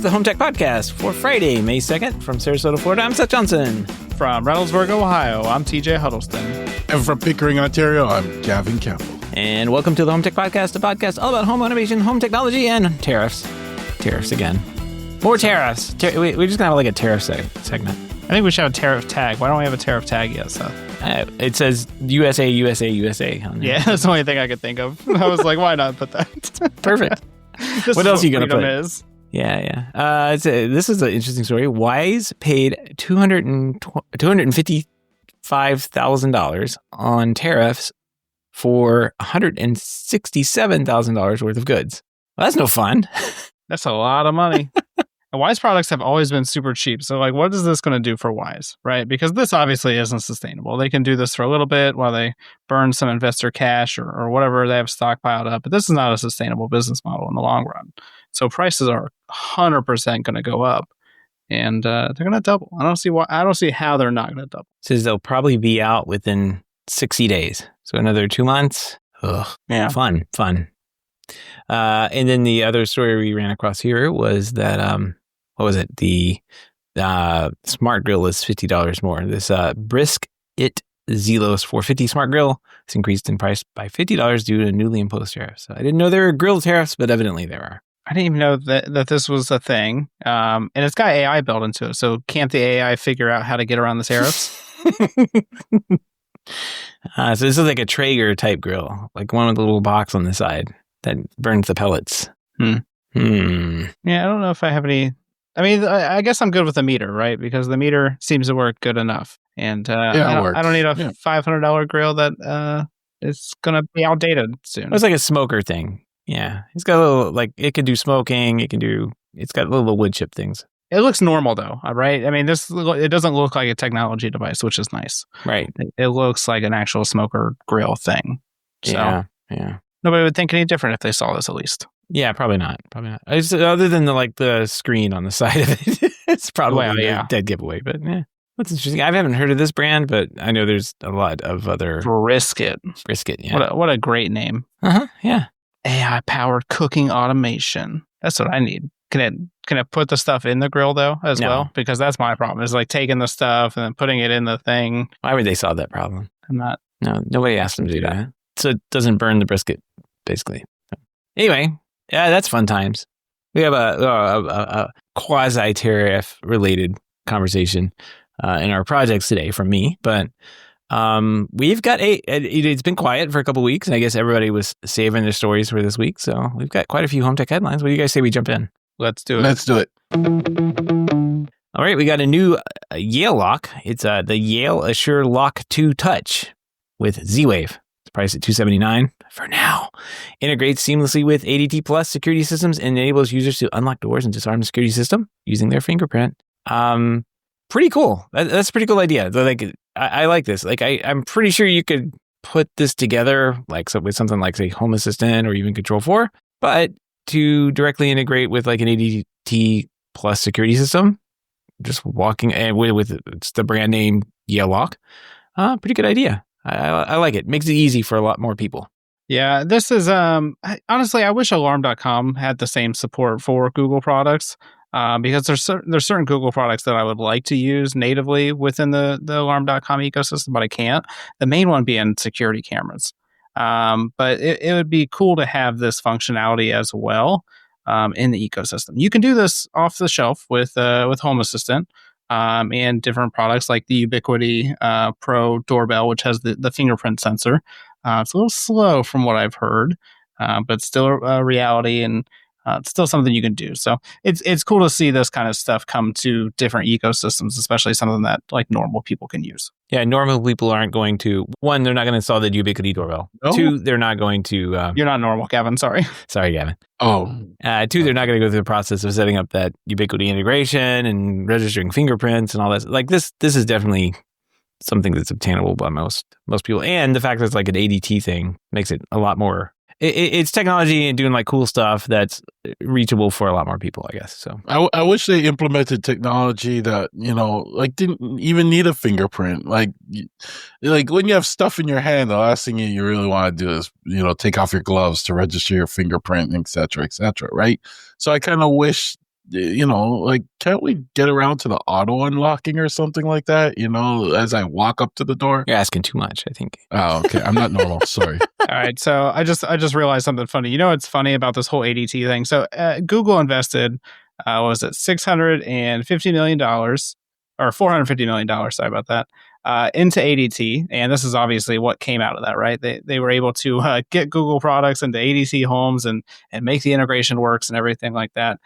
the HomeTech Podcast for Friday, May 2nd. From Sarasota, Florida, I'm Seth Johnson. From Reynoldsburg, Ohio, I'm TJ Huddleston. And from Pickering, Ontario, I'm Gavin Campbell. And welcome to the HomeTech Podcast, a podcast all about home automation, home technology, and tariffs. Tariffs again. More tariffs. We're just going to have like a tariff segment. I think we should have a tariff tag. Why don't we have a tariff tag yet, Seth? It says USA, USA, USA. On there. Yeah, that's the only thing I could think of. I was like, why not put that? Perfect. What else are you going to put? Is. Yeah. This is an interesting story. Wise paid $255,000 on tariffs for $167,000 worth of goods. Well, that's no fun. That's a lot of money. And Wise products have always been super cheap. So, like, what is this going to do for Wise, right? Because this obviously isn't sustainable. They can do this for a little bit while they burn some investor cash or whatever they have stockpiled up. But this is not a sustainable business model in the long run. So prices are 100% going to go up, and they're going to double. I don't see how they're not going to double. It says they'll probably be out within 60 days. So another 2 months. Ugh. Yeah. Fun. And then the other story we ran across here was that, what was it? The smart grill is $50 more. This Brisket Zelos 450 smart grill is increased in price by $50 due to newly imposed tariffs. So I didn't know there were grill tariffs, but evidently there are. I didn't even know that this was a thing. And it's got AI built into it. So can't the AI figure out how to get around the tariffs? So this is like a Traeger type grill, like one with a little box on the side that burns the pellets. Yeah, I don't know if I have any. I mean, I guess I'm good with the meter, right? Because the meter seems to work good enough. And I don't need a $500 grill that is going to be outdated soon. It's like a smoker thing. Yeah. It's got a little, like, it can do smoking. It's got little wood chip things. It looks normal, though, right? I mean, it doesn't look like a technology device, which is nice. Right. It looks like an actual smoker grill thing. So yeah. Nobody would think any different if they saw this, at least. Yeah, probably not. Other than the screen on the side of it, it's probably a dead giveaway. But yeah, what's interesting? I haven't heard of this brand, but I know there's a lot of other Brisket. Yeah. What a great name. Yeah. AI-powered cooking automation. That's what I need. Can it put the stuff in the grill though as well? Because that's my problem. Is like taking the stuff and then putting it in the thing. Why would they solve that problem? No, nobody asked them to do that. So it doesn't burn the brisket, basically. Anyway, yeah, that's fun times. We have a quasi-tariff related conversation in our projects today from me, but we've got it's been quiet for a couple of weeks, and I guess everybody was saving their stories for this week. So we've got quite a few HomeTech headlines. What do you guys say we jump in? Let's do it. All right, we got a new Yale lock. It's the Yale Assure Lock 2 Touch with Z-Wave. It's priced at $279 for now. Integrates seamlessly with ADT Plus security systems and enables users to unlock doors and disarm the security system using their fingerprint. Pretty cool. That's a pretty cool idea. Like, I like this. Like, I'm pretty sure you could put this together with something like, say, Home Assistant or even Control4, but to directly integrate with like an ADT Plus security system, just walking with it's the brand name Yale Lock. Pretty good idea. I like it. Makes it easy for a lot more people. Yeah, this is honestly, I wish Alarm.com had the same support for Google products. Because there's certain Google products that I would like to use natively within the Alarm.com ecosystem, but I can't. The main one being security cameras. But it would be cool to have this functionality as well in the ecosystem. You can do this off the shelf with Home Assistant and different products like the Ubiquiti Pro Doorbell, which has the fingerprint sensor. It's a little slow from what I've heard, but still a reality, and it's still something you can do. So it's cool to see this kind of stuff come to different ecosystems, especially something that like normal people can use. Yeah, normal people aren't going to, one, they're not going to install the Ubiquiti Doorbell. No. Two, they're not going to... You're not normal, Gavin, sorry. Sorry, Gavin. Oh. Two, they're not going to go through the process of setting up that Ubiquiti integration and registering fingerprints and all that. Like this is definitely something that's obtainable by most people. And the fact that it's like an ADT thing makes it a lot more... It's technology and doing like cool stuff that's reachable for a lot more people, I guess. So I wish they implemented technology that, like didn't even need a fingerprint. Like when you have stuff in your hand, the last thing you really want to do is, take off your gloves to register your fingerprint, et cetera, right? So I kind of wish like, can't we get around to the auto unlocking or something like that? As I walk up to the door. You're asking too much, I think. Oh, okay. I'm not normal. Sorry. All right. So I just realized something funny. You know what's funny about this whole ADT thing? So Google invested, what was it, $650 million or $450 million? Sorry about that. Into ADT, and this is obviously what came out of that, right? They were able to get Google products into ADT homes and make the integration works and everything like that.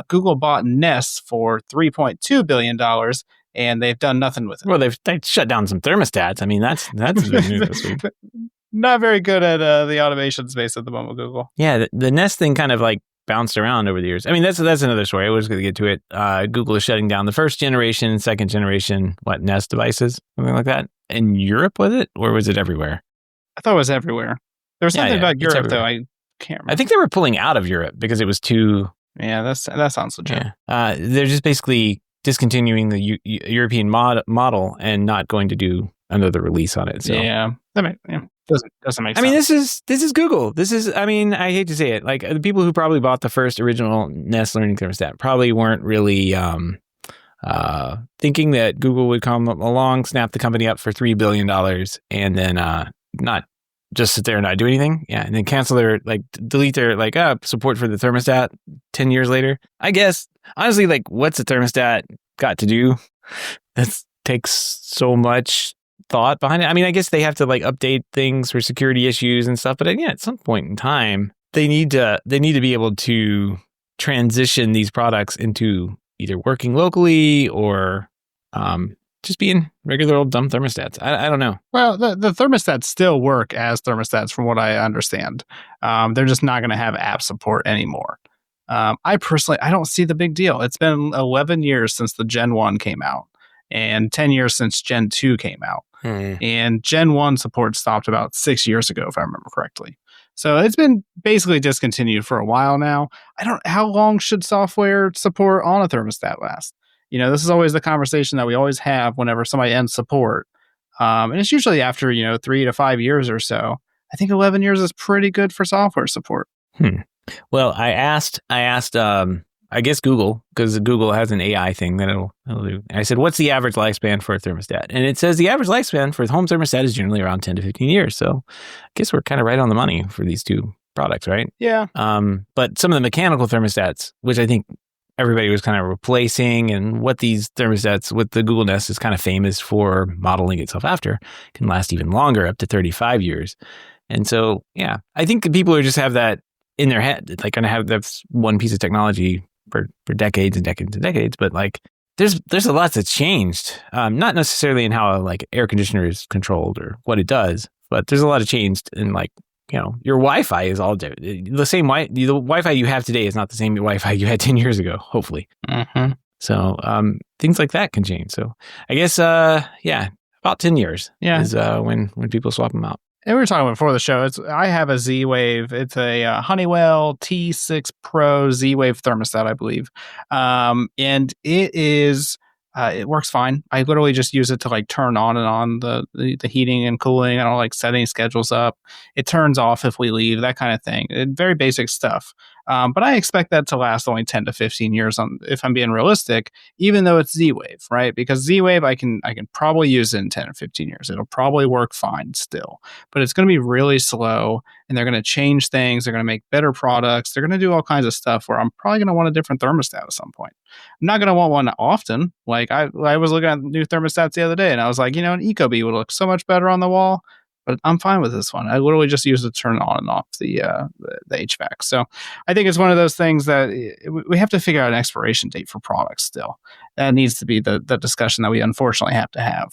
Google bought Nest for $3.2 billion, and they've done nothing with it. Well, they've shut down some thermostats. I mean, that's the news this week. Not very good at the automation space at the moment, Google. Yeah, the Nest thing kind of like bounced around over the years. I mean, that's another story. I was going to get to it. Google is shutting down the first generation, second generation, Nest devices, something like that. In Europe, was it? Or was it everywhere? I thought it was everywhere. There was something about Europe, though. I can't remember. I think they were pulling out of Europe because it was too... Yeah, that sounds legit. Yeah. They're just basically discontinuing the European model and not going to do another release on it. So. Yeah. Doesn't make sense. I mean, this is Google. I hate to say it. Like, the people who probably bought the first original Nest Learning Thermostat probably weren't really thinking that Google would come along, snap the company up for $3 billion, and then not just sit there and not do anything. Yeah, and then cancel their, delete their, support for the thermostat 10 years later. I guess, honestly, what's a thermostat got to do? That takes so much thought behind it. I mean, I guess they have to update things for security issues and stuff, but at some point in time, they need to be able to transition these products into either working locally or just being regular old dumb thermostats. I don't know. Well, the thermostats still work as thermostats from what I understand. They're just not going to have app support anymore. I don't see the big deal. It's been 11 years since the Gen 1 came out and 10 years since Gen 2 came out. And Gen 1 support stopped about 6 years ago, if I remember correctly. So it's been basically discontinued for a while now. How long should software support on a thermostat last? This is always the conversation that we always have whenever somebody ends support. And it's usually after, 3 to 5 years or so. I think 11 years is pretty good for software support. Well, I asked, I guess Google, because Google has an AI thing that it'll do. And I said, what's the average lifespan for a thermostat? And it says the average lifespan for the home thermostat is generally around 10 to 15 years. So I guess we're kind of right on the money for these two products, right? Yeah. But some of the mechanical thermostats, which I think everybody was kind of replacing, and what these thermostats with the Google Nest is kind of famous for modeling itself after, can last even longer, up to 35 years. And so, yeah, I think people who just have that in their head, going to have that's one piece of technology for decades and decades and decades, but there's a lot that's changed. Not necessarily in how air conditioner is controlled or what it does, but there's a lot of change in your Wi-Fi is all different. The Wi-Fi you have today is not the same Wi-Fi you had 10 years ago, hopefully. Mm-hmm. So things like that can change. So I guess about 10 years is when people swap them out. And we were talking before the show. I have a Z-Wave. It's a Honeywell T6 Pro Z-Wave thermostat, I believe. And it is it works fine. I literally just use it to turn on and on the heating and cooling. I don't set any schedules up. It turns off if we leave, that kind of thing. Very basic stuff. But I expect that to last only 10 to 15 years if I'm being realistic, even though it's Z-Wave, right? Because Z-Wave, I can probably use it in 10 or 15 years. It'll probably work fine still, but it's going to be really slow, and they're going to change things. They're going to make better products. They're going to do all kinds of stuff where I'm probably going to want a different thermostat at some point. I'm not going to want one often. I was looking at new thermostats the other day, and I was like, an Ecobee would look so much better on the wall. But I'm fine with this one. I literally just use it to turn on and off the HVAC. So I think it's one of those things that we have to figure out an expiration date for products still. That needs to be the discussion that we unfortunately have to have.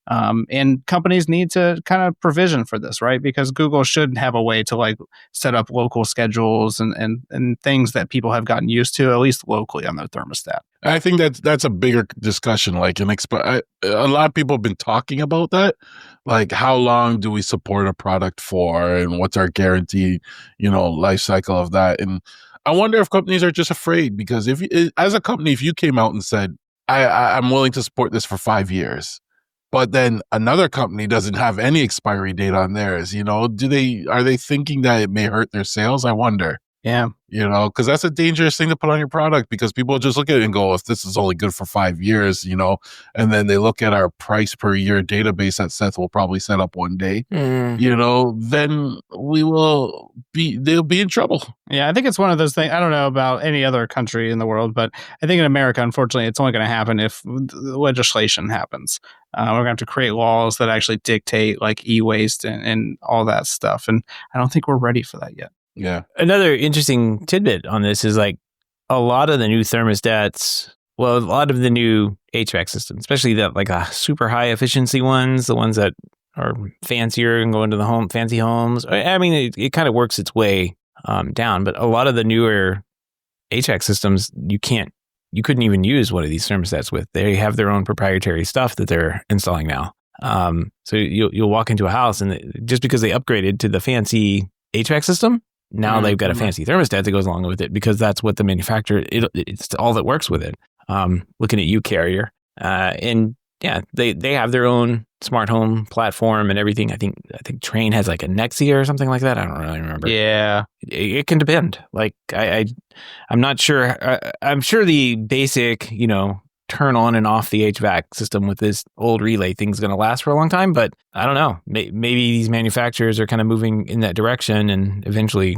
And companies need to kind of provision for this, right? Because Google should have a way to set up local schedules and things that people have gotten used to, at least locally on their thermostat. I think that's a bigger discussion. A lot of people have been talking about that. How long do we support a product for, and what's our guarantee, life cycle of that? And I wonder if companies are just afraid, because as a company, if you came out and said, I'm willing to support this for 5 years, but then another company doesn't have any expiry date on theirs, are they thinking that it may hurt their sales? I wonder. Yeah. Because that's a dangerous thing to put on your product, because people just look at it and go, if this is only good for 5 years, and then they look at our price per year database that Seth will probably set up one day, then they'll be in trouble. Yeah, I think it's one of those things. I don't know about any other country in the world, but I think in America, unfortunately, it's only going to happen if legislation happens. We're going to have to create laws that actually dictate like e-waste and all that stuff. And I don't think we're ready for that yet. Yeah. Another interesting tidbit on this is like a lot of the new thermostats, well, a lot of the new HVAC systems, especially the like super high efficiency ones, the ones that are fancier and go into the fancy homes. I mean, it kind of works its way down, but a lot of the newer HVAC systems, you couldn't even use one of these thermostats with. They have their own proprietary stuff that they're installing now. So you'll walk into a house, and just because they upgraded to the fancy HVAC system, now they've got a fancy thermostat that goes along with it, because that's what the manufacturer, it's all that works with it. Looking at you, Carrier. And yeah, they have their own smart home platform and everything. I think Trane has like a Nexia or something like that. I don't really remember. Yeah. It can depend. Like I'm not sure. I'm sure the basic, turn on and off the HVAC system with this old relay thing's going to last for a long time, but I don't know. Maybe these manufacturers are kind of moving in that direction, and eventually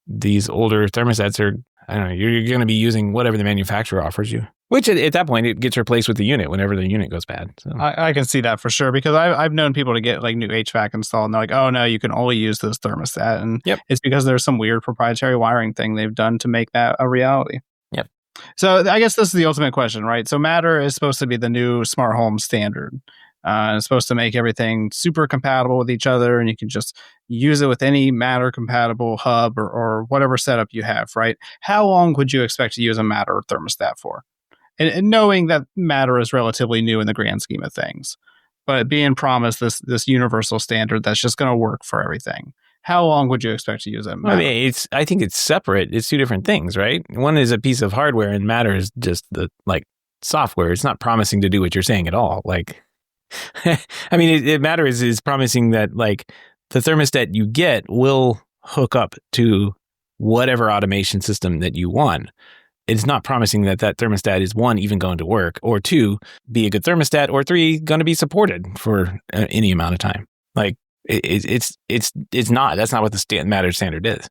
these older thermostats are, I don't know, you're going to be using whatever the manufacturer offers you, which at that point it gets replaced with the unit whenever the unit goes bad. So I can see that for sure, because I've known people to get like new HVAC installed and they're like, oh no, you can only use this thermostat. And It's because there's some weird proprietary wiring thing they've done to make that a reality. Yep. So I guess this is the ultimate question, right? So Matter is supposed to be the new smart home standard. It's supposed to make everything super compatible with each other, and you can just use it with any Matter compatible hub or whatever setup you have, right? How long would you expect to use a Matter thermostat for? And knowing that Matter is relatively new in the grand scheme of things, but being promised this universal standard that's just going to work for everything. How long would you expect to use it? I mean, I think it's separate. It's two different things, right? One is a piece of hardware, and Matter is just the software. It's not promising to do what you're saying at all. Like, I mean, it Matter is promising that like the thermostat you get will hook up to whatever automation system that you want. It's not promising that thermostat is, one, even going to work, or two, be a good thermostat, or three, going to be supported for any amount of time. Like, it's not. That's not what the Matter standard is.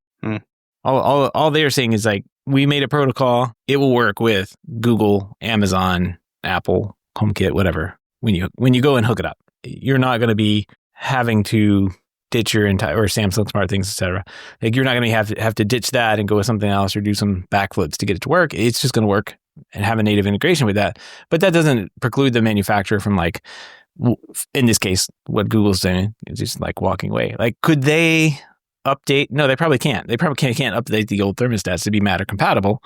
All they are saying is like, we made a protocol. It will work with Google, Amazon, Apple, HomeKit, whatever. When you go and hook it up, you're not going to be having to ditch your entire, or Samsung SmartThings, etc. Like, you're not going to have to ditch that and go with something else or do some backflips to get it to work. It's just going to work and have a native integration with that. But that doesn't preclude the manufacturer from, like, in this case, what Google's doing is just like walking away. Like, could they update? No, they probably can't. They probably can't update the old thermostats to be Matter compatible,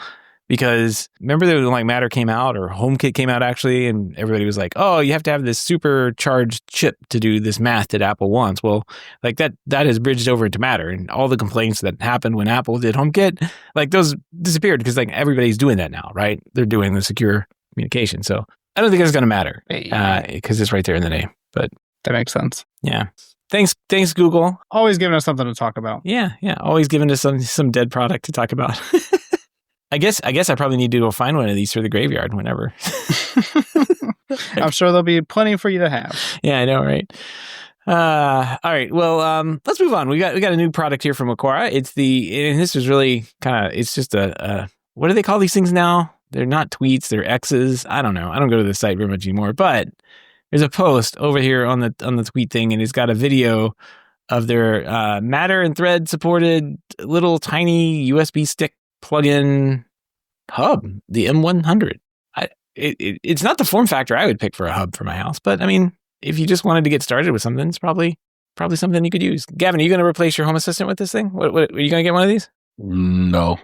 because remember when like Matter came out, or HomeKit came out actually, and everybody was like, oh, you have to have this supercharged chip to do this math that Apple wants. Well, like that has bridged over into Matter, and all the complaints that happened when Apple did HomeKit, like those disappeared, because like everybody's doing that now, right? They're doing the secure communication. So I don't think it's going to matter, because it's right there in the name. But that makes sense. Yeah. Thanks, Google. Always giving us something to talk about. Yeah. Always giving us some dead product to talk about. I guess I probably need to go find one of these for the graveyard whenever. I'm sure there'll be plenty for you to have. Yeah, I know, right? All right. Well, let's move on. We got a new product here from Aqara. And this is really it's just what do they call these things now? They're not tweets, they're X's. I don't know. I don't go to the site very much anymore, but there's a post over here on the tweet thing, and it's got a video of their Matter and Thread supported little tiny USB stick plug-in hub, the M100. It's not the form factor I would pick for a hub for my house, but I mean, if you just wanted to get started with something, it's probably something you could use. Gavin, are you going to replace your Home Assistant with this thing? What are you going to get one of these? No,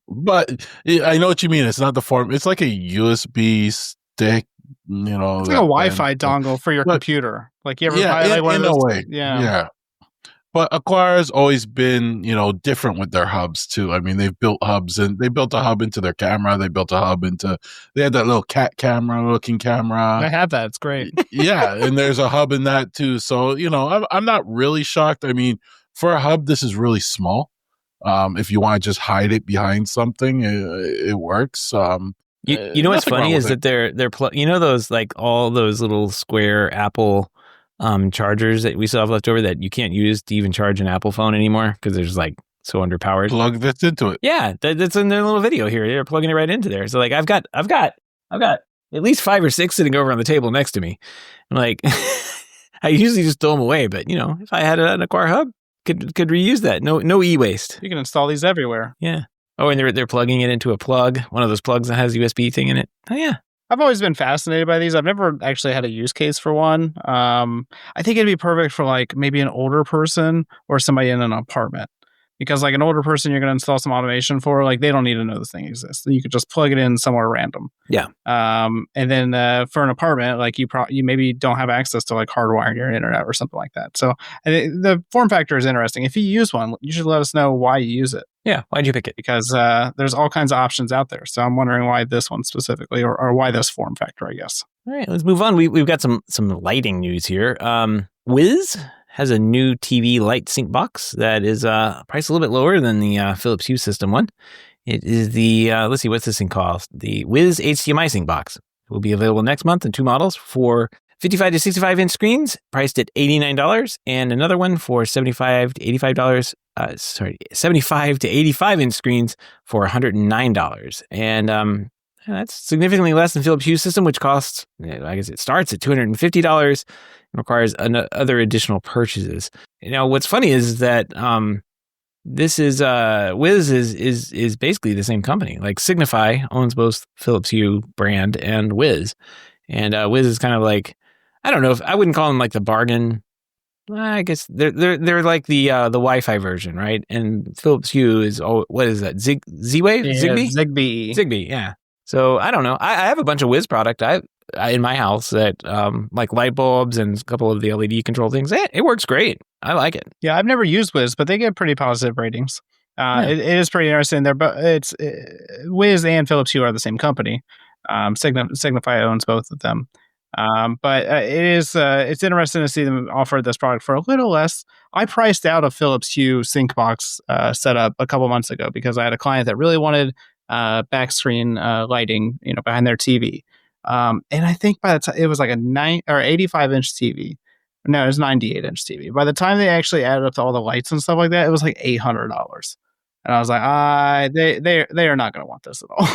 but I know what you mean. It's not the form. It's like a USB stick. It's like a Wi-Fi dongle for your computer. Like, you ever buy like one of those? In a way, yeah. But Aqara's always been, different with their hubs too. I mean, they've built hubs, and they built a hub into their camera. They built a hub they had that little cat camera looking camera. I have that. It's great. Yeah. And there's a hub in that too. So, I'm not really shocked. I mean, for a hub, this is really small. If you want to just hide it behind something, it works. You know what's funny is that they're you know those like all those little square Apple chargers that we still have left over that you can't use to even charge an Apple phone anymore because they're just like so underpowered. Plug this into it. Yeah, that's in their little video here. They're plugging it right into there. So like I've got at least 5 or 6 sitting over on the table next to me. I'm like, I usually just throw them away, but you know, if I had an Aqara hub, could reuse that. No e-waste. You can install these everywhere. Yeah. Oh, and they're plugging it into a plug, one of those plugs that has a USB thing in it. Oh, yeah. I've always been fascinated by these. I've never actually had a use case for one. I think it'd be perfect for like maybe an older person or somebody in an apartment. Because like an older person you're going to install some automation for, like they don't need to know this thing exists. You could just plug it in somewhere random. Yeah. And then for an apartment, like you maybe don't have access to like hardwiring your internet or something like that. So the form factor is interesting. If you use one, you should let us know why you use it. Yeah. Why'd you pick it? Because there's all kinds of options out there. So I'm wondering why this one specifically or why this form factor, I guess. All right, let's move on. We've got some lighting news here. Wiz has a new TV light sync box that is priced a little bit lower than the Philips Hue system one. It is the, let's see, what's this thing called? The Wiz HDMI sync box. It will be available next month in 2 models for 55 to 65 inch screens, priced at $89, and another one for $75 to $85. 75 to 85 inch screens for $109. And that's significantly less than Philips Hue system, which costs, I guess it starts at $250 and requires other additional purchases. Now, what's funny is that this is Wiz is basically the same company. Like Signify owns both Philips Hue brand and Wiz, and Wiz is kind of like, I don't know if I wouldn't call them like the bargain. I guess they're like the Wi-Fi version, right? And Philips Hue is what is that? Z-Wave? Yeah, Zigbee, yeah. So I don't know. I have a bunch of Wiz product I in my house that like light bulbs and a couple of the LED control things. It works great. I like it. Yeah, I've never used Wiz, but they get pretty positive ratings. It is pretty interesting. It's Wiz and Philips Hue are the same company. Signify owns both of them. But it's interesting to see them offer this product for a little less. I priced out a Philips Hue sync box setup a couple months ago because I had a client that really wanted back screen lighting, behind their TV. And I think by the time it was like a 85-inch TV. No, it was 98-inch TV. By the time they actually added up to all the lights and stuff like that, it was like $800. And I was like, they are not going to want this at all.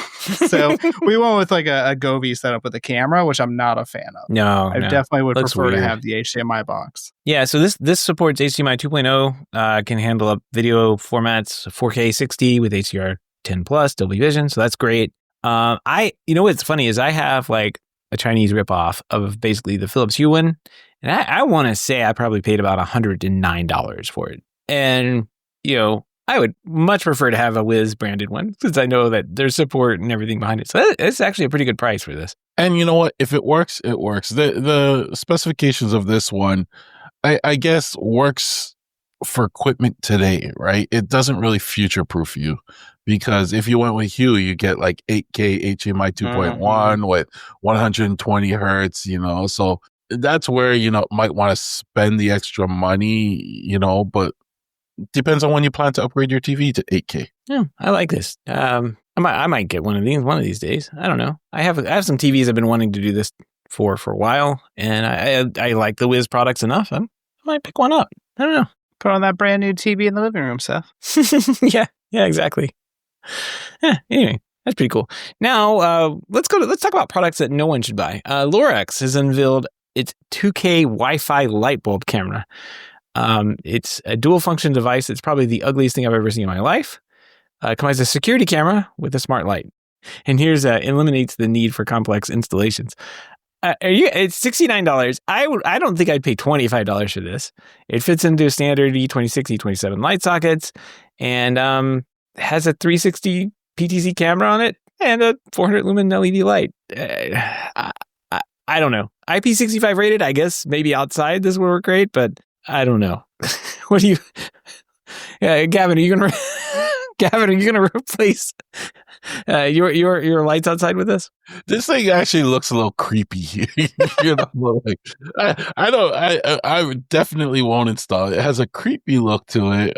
So we went with like a Govee setup with a camera, which I'm not a fan of. No, I definitely would prefer to have the HDMI box. Yeah, so this supports HDMI 2.0, can handle up video formats 4K 60 with HDR 10 plus Dolby Vision, so that's great. What's funny is I have like a Chinese ripoff of basically the Philips Hue one, and I want to say I probably paid about $109 for it. And I would much prefer to have a Wiz branded one since I know that there's support and everything behind it. So it's actually a pretty good price for this. And you know what? If it works, it works. The specifications of this one, I guess, works for equipment today, right? It doesn't really future-proof you because if you went with Hue, you get like 8K HDMI 2.1 with 120 hertz, So that's where, might want to spend the extra money, but depends on when you plan to upgrade your TV to 8K. Yeah, I like this. I might get one of these days. I don't know. I have some TVs I've been wanting to do this for a while, and I like the Wiz products enough. I might pick one up. I don't know. Put on that brand new TV in the living room, Seth. Yeah, exactly. Anyway, that's pretty cool. Now let's talk about products that no one should buy. Lorex has unveiled its 2K Wi-Fi light bulb camera. It's a dual function device. It's probably the ugliest thing I've ever seen in my life. It combines a security camera with a smart light. And eliminates the need for complex installations. It's $69. I don't think I'd pay $25 for this. It fits into standard E26, E27 light sockets and has a 360 PTZ camera on it and a 400 lumen LED light. I don't know. IP65 rated, I guess maybe outside this will work great, but I don't know. What do you... Gavin, are you gonna replace your lights outside with this? This thing actually looks a little creepy. I definitely won't install it. It has a creepy look to it.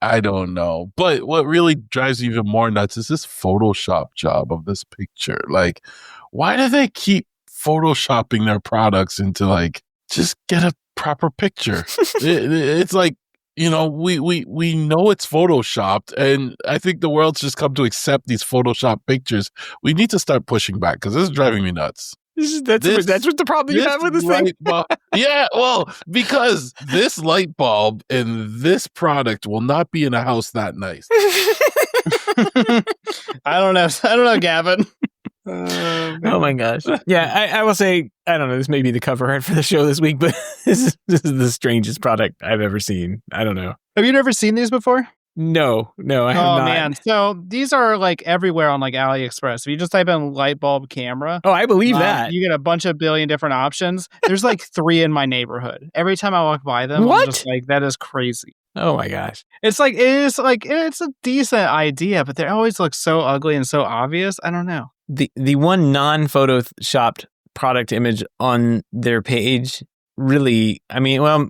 I don't know. But what really drives me even more nuts is this Photoshop job of this picture. Like, why do they keep Photoshopping their products into like, just get a proper picture? It's like, we know it's Photoshopped, and I think the world's just come to accept these Photoshop pictures. We need to start pushing back because this is driving me nuts. That's what the problem you have with this thing. Yeah, well, because this light bulb and this product will not be in a house that nice. I don't know, Gavin. Oh my gosh. Yeah, I will say, I don't know, this may be the cover art for the show this week, but this is the strangest product I've ever seen. I don't know. Have you never seen these before? No, I have not. Oh man, so these are like everywhere on like AliExpress. If you just type in light bulb camera, I believe that you get a bunch of billion different options. There's like 3 in my neighborhood. Every time I walk by them, I'm just like, that is crazy. Oh my gosh, it's a decent idea, but they always look so ugly and so obvious. I don't know. The one non-photoshopped product image on their page really, I mean, well,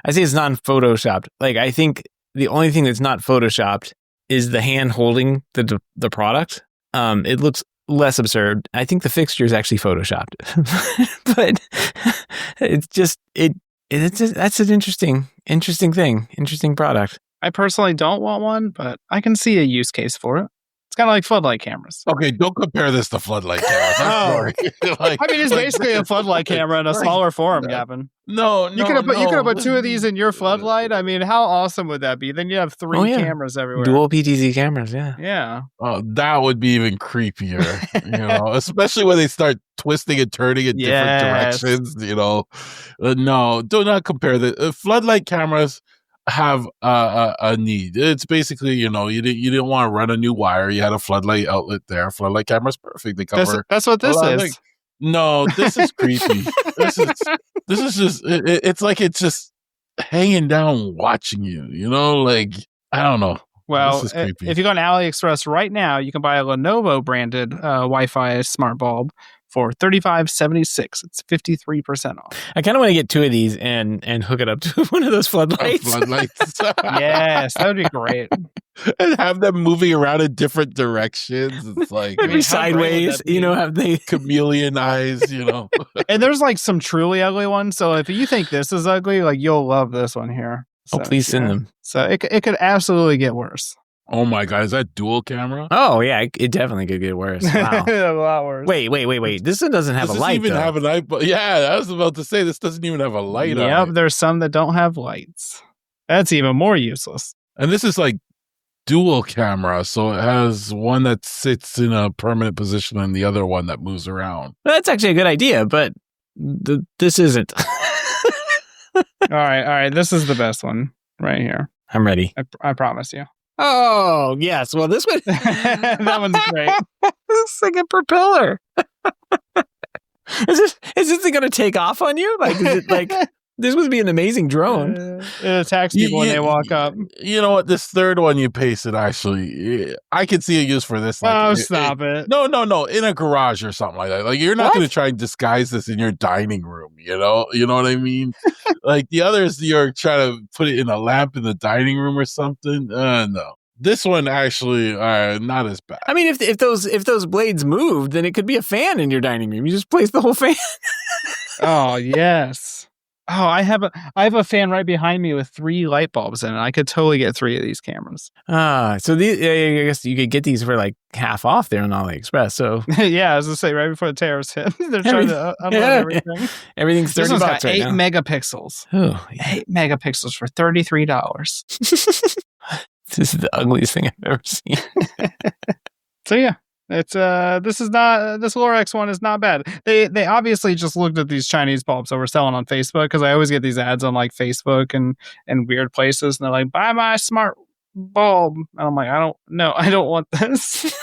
I say it's non-photoshopped. Like, I think the only thing that's not photoshopped is the hand holding the product. It looks less absurd. I think the fixture is actually photoshopped, but it's just that's an interesting thing, interesting product. I personally don't want one, but I can see a use case for it. It's kind of like floodlight cameras. Okay, don't compare this to floodlight cameras. I'm sorry. It's basically a floodlight camera in a smaller form, Gavin. No, you could have put 2 of these in your floodlight. I mean, how awesome would that be? Then you have 3 cameras everywhere. Dual PTZ cameras, yeah. Yeah. Oh, that would be even creepier, especially when they start twisting and turning in different directions, No, do not compare the floodlight cameras have a need. It's basically, you didn't want to run a new wire. You had a floodlight outlet there. Floodlight camera's perfect. They cover. That's what this is. No, this is creepy. This is just. It's like it's just hanging down, watching you. Like, I don't know. Well, if you go on AliExpress right now, you can buy a Lenovo branded Wi-Fi smart bulb for $35.76. It's 53% off. I kind of want to get 2 of these and hook it up to one of those floodlights. Yes, that would be great. And have them moving around in different directions. It's like maybe sideways, have they chameleon eyes, And there's like some truly ugly ones. So if you think this is ugly, like you'll love this one here. So, please send them. So it could absolutely get worse. Oh my God, is that dual camera? Oh yeah, it definitely could get worse. Wow. A lot worse. Wait. This one doesn't have a light. Even have a light. Yeah, I was about to say this doesn't even have a light on it. Yep, there's some that don't have lights. That's even more useless. And this is like dual camera, so it has one that sits in a permanent position and the other one that moves around. Well, that's actually a good idea, but this isn't. All right. This is the best one right here. I'm ready. I promise you. Oh, yes. Well, this one. That one's great. It's like a propeller. Is this thing going to take off on you? Like, is it like, this would be an amazing drone. It attacks people when they walk up. You know what? This third one you pasted, actually, I could see a use for this. Like, stop it. No. In a garage or something like that. Like, you're not going to try and disguise this in your dining room, You know what I mean? Like, the others, you're trying to put it in a lamp in the dining room or something. No. This one actually not as bad. I mean, if those blades moved, then it could be a fan in your dining room. You just place the whole fan. Oh, yes. Oh, I have a fan right behind me with 3 light bulbs in it. I could totally get 3 of these cameras. So I guess you could get these for like half off there on AliExpress. So yeah, I was gonna say right before the tariffs hit, they're trying to upload everything. Everything's $30 got right 8 now. megapixels. Oh, yeah. 8 megapixels for $33. This is the ugliest thing I've ever seen. So yeah. It's this Aqara X1 is not bad. They obviously just looked at these Chinese bulbs that were selling on Facebook, because I always get these ads on like Facebook and weird places, and they're like, buy my smart bulb, and I'm like, I don't want this.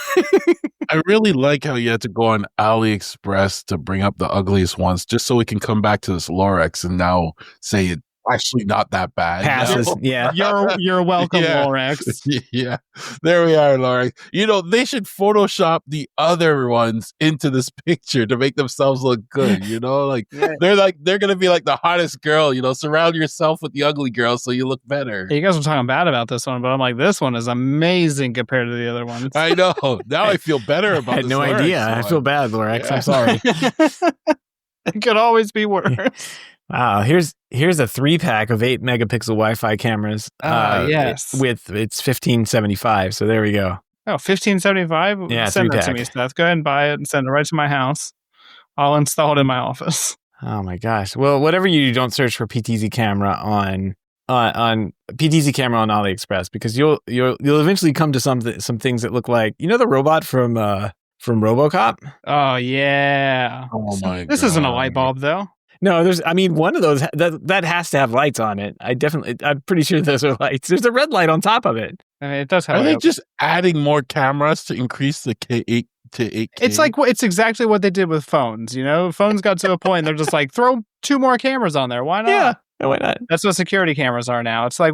I really like how you had to go on AliExpress to bring up the ugliest ones just so we can come back to this Aqara X and now say actually not that bad. Passes. No. Yeah. You're welcome, Yeah. Lorex. Yeah, there we are, Laura. They should Photoshop the other ones into this picture to make themselves look good. Like they're gonna be like the hottest girl. Surround yourself with the ugly girls so you look better. You guys were talking bad about this one, but I'm like, this one is amazing compared to the other ones. I know. Now I feel better about. I had this no Lorex idea. one. I feel bad, Lorex. Yeah. I'm sorry. It could always be worse. Wow, here's a 3-pack of 8-megapixel Wi-Fi cameras. Yes. It's $15.75. So there we go. Oh, $15.75? Yeah, send that to 3-pack. me, Seth. Go ahead and buy it and send it right to my house. I'll install it in my office. Oh my gosh. Well, whatever you do, don't search for PTZ camera on PTZ camera on AliExpress, because you'll eventually come to some things that look like, the robot from RoboCop. Oh yeah. Oh my! This isn't a light bulb though. No, one of those that has to have lights on it. I'm pretty sure those are lights. There's a red light on top of it. I mean, it does have. Are they just adding more cameras to increase the K8 to 8K? It's exactly what they did with phones. Phones got to a point they're just like, throw 2 more cameras on there. Why not? Yeah, why not? That's what security cameras are now. It's like,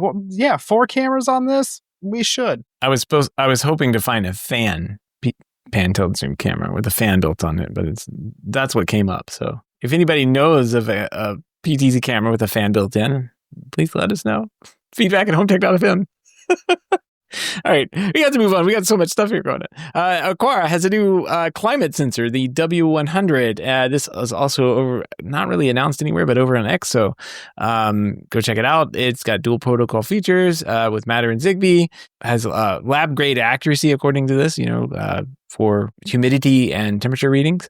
4 cameras on this. We should. I was hoping to find a fan pan tilt zoom camera with a fan built on it, but that's what came up. So if anybody knows of a PTZ camera with a fan built in, please let us know. Feedback at HomeTech.fm. All right, we got to move on. We got so much stuff here going on. Aqara has a new climate sensor, the W100. This is also not really announced anywhere, but over on X. So go check it out. It's got dual protocol features with Matter and Zigbee. Has lab grade accuracy, according to this. For humidity and temperature readings.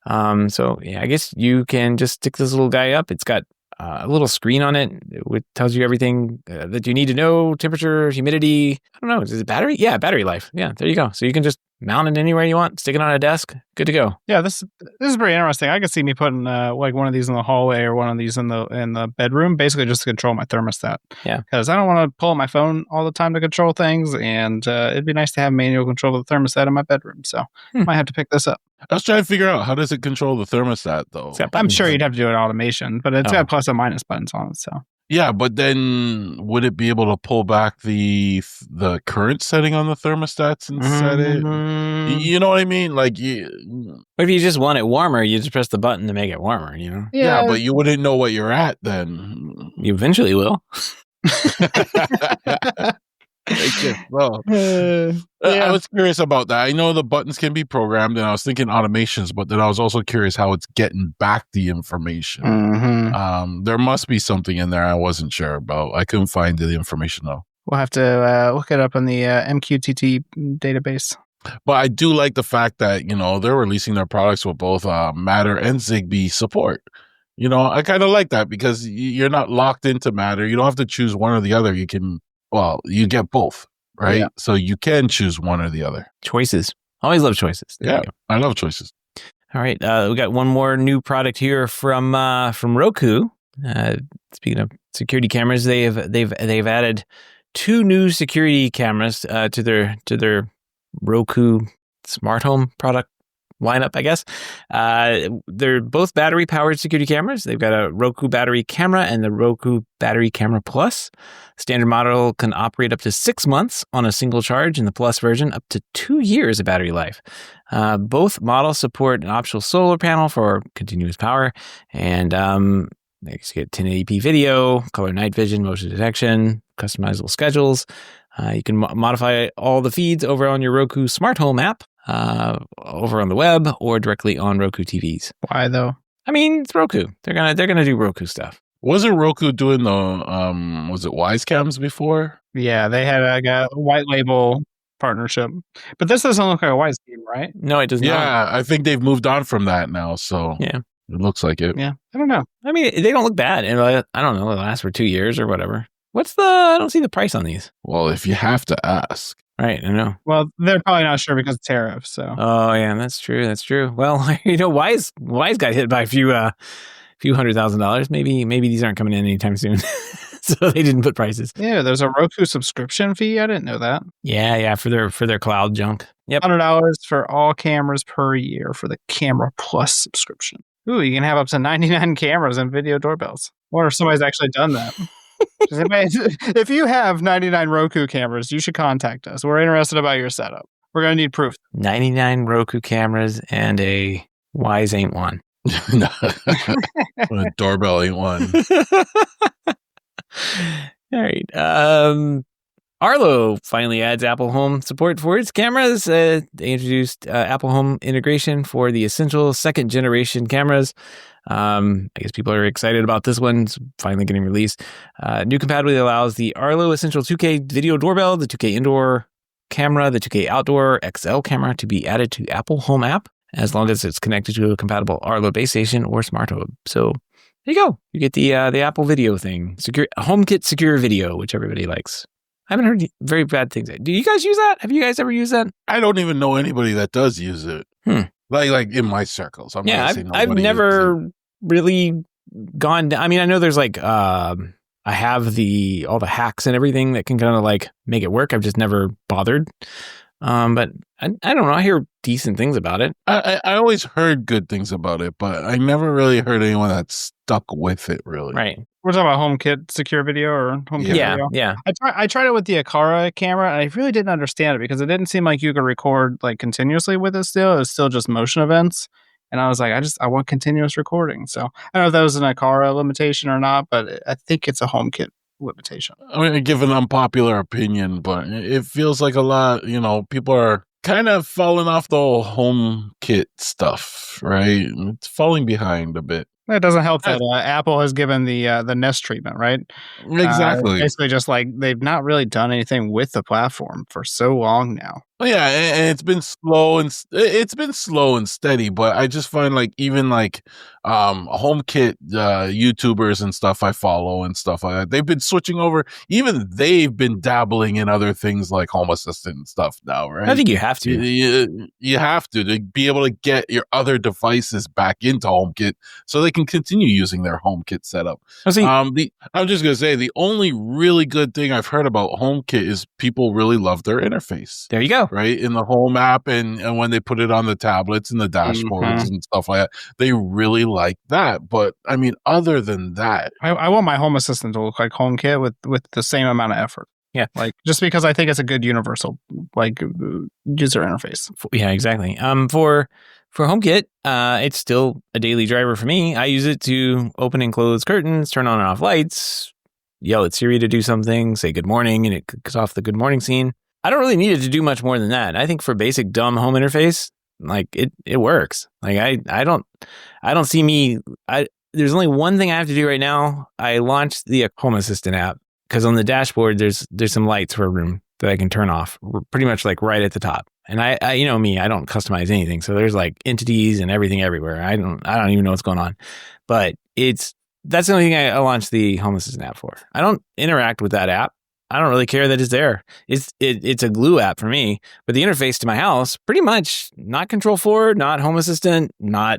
So yeah, I guess you can just stick this little guy up. It's got a little screen on it which tells you everything that you need to know: temperature, humidity. I don't know. Is it battery? Yeah, battery life. Yeah, there you go. So you can just mount it anywhere you want, stick it on a desk, good to go. Yeah, this is pretty interesting. I could see me putting like one of these in the hallway or one of these in the bedroom, basically just to control my thermostat. Yeah, because I don't want to pull out my phone all the time to control things, and it'd be nice to have manual control of the thermostat in my bedroom. So might have to pick this up. I was trying to figure out, how does it control the thermostat though? I'm sure you'd have to do it automation, but it's got plus and minus buttons on it. So yeah, but then would it be able to pull back the current setting on the thermostats and set it? You know what I mean? Like, if you just want it warmer, you just press the button to make it warmer. Yeah, but you wouldn't know what you're at then. You eventually will. I was curious about that. I know the buttons can be programmed, and I was thinking automations, but then I was also curious how it's getting back the information. There must be something in there I wasn't sure about. I couldn't find the information though. We'll have to look it up in the MQTT database. But I do like the fact that they're releasing their products with both Matter and Zigbee support. I kind of like that, because you're not locked into Matter. You don't have to choose one or the other. You get both, right? Yeah. So you can choose one or the other. Choices. Always love choices. Yeah, I love choices. All right, we got one more new product here from Roku. Speaking of security cameras, they've added 2 new security cameras to their Roku smart home product lineup, I guess. They're both battery-powered security cameras. They've got a Roku battery camera and the Roku battery camera plus. Standard model can operate up to 6 months on a single charge, and the plus version up to 2 years of battery life. Both models support an optional solar panel for continuous power, and you get 1080p video, color night vision, motion detection, customizable schedules. You can modify all the feeds over on your Roku smart home app, over on the web, or directly on Roku TVs. Why though? I mean, it's Roku. They're gonna do Roku stuff. Wasn't Roku doing the was it Wise Cams before? Yeah, they had a white label partnership, but this doesn't look like a Wise Cam, right? No, it does not. Yeah, I think they've moved on from that now. So yeah, it looks like it. Yeah, I don't know. I mean, they don't look bad, and I don't know, they last for 2 years or whatever. I don't see the price on these. Well, if you have to ask. Right, I know. Well, they're probably not sure because of tariffs. So. Oh yeah, that's true. Well, Wise got hit by a few $100,000. Maybe these aren't coming in anytime soon, so they didn't put prices. Yeah, there's a Roku subscription fee. I didn't know that. Yeah, for their cloud junk. Yep, $100 for all cameras per year for the Camera Plus subscription. Ooh, you can have up to 99 cameras and video doorbells. wonder if somebody's actually done that. If you have 99 Roku cameras, you should contact us. We're interested about your setup. We're going to need proof. 99 Roku cameras and a Wise ain't one. A doorbell ain't one. All right. Arlo finally adds Apple Home support for its cameras. They introduced Apple Home integration for the essential second-generation cameras. I guess people are excited about this one. It's finally getting released. New compatibility allows the Arlo Essential 2K video doorbell, the 2K indoor camera, the 2K outdoor XL camera to be added to Apple Home app as long as it's connected to a compatible Arlo base station or smart hub. So there you go. You get the Apple video thing, secure HomeKit secure video, which everybody likes. I haven't heard very bad things. Do you guys use that? Have you guys ever used that? I don't even know anybody that does use it. Like in my circles. I've never really gone down. I mean, I know there's like, I have all the hacks and everything that can kind of like make it work. I've just never bothered. But I don't know. I hear decent things about it. I always heard good things about it, but I never really heard anyone that stuck with it, really. Right. We're talking about HomeKit secure video or HomeKit video? Yeah. I tried it with the Aqara camera, and I really didn't understand it because it didn't seem like you could record like continuously with it still. It was still just motion events. And I was like, I want continuous recording. So I don't know if that was an Aqara limitation or not, but I think it's a HomeKit limitation. I'm going to give an unpopular opinion, but it feels like a lot, people are kind of falling off the whole HomeKit stuff, right? It's falling behind a bit. It doesn't help that Apple has given the Nest treatment, right? Exactly. Basically, just like they've not really done anything with the platform for so long now. Yeah, and it's been slow and steady, but I just find like even like HomeKit YouTubers and stuff I follow and stuff like that, they've been switching over. Even they've been dabbling in other things like Home Assistant and stuff now, right? I think you have to. You have to be able to get your other devices back into HomeKit so they can continue using their HomeKit setup. I'm just gonna say the only really good thing I've heard about HomeKit is people really love their interface. There you go. Right, in the Home app and when they put it on the tablets and the dashboards and stuff like that, they really like that. But I mean, other than that, I want my Home Assistant to look like HomeKit with the same amount of effort. Yeah, like just because I think it's a good universal like user interface. Yeah, exactly. For HomeKit, it's still a daily driver for me. I use it to open and close curtains, turn on and off lights, yell at Siri to do something, say good morning, and it kicks off the good morning scene. I don't really need it to do much more than that. I think for basic dumb home interface, like it works. Like I don't see me. There's only one thing I have to do right now. I launched the Home Assistant app because on the dashboard there's some lights for a room that I can turn off, pretty much like right at the top. And I I don't customize anything, so there's like entities and everything everywhere. I don't even know what's going on, but that's the only thing I launched the Home Assistant app for. I don't interact with that app. I don't really care that it's there. It's a glue app for me, but the interface to my house, pretty much not Control4, not Home Assistant, not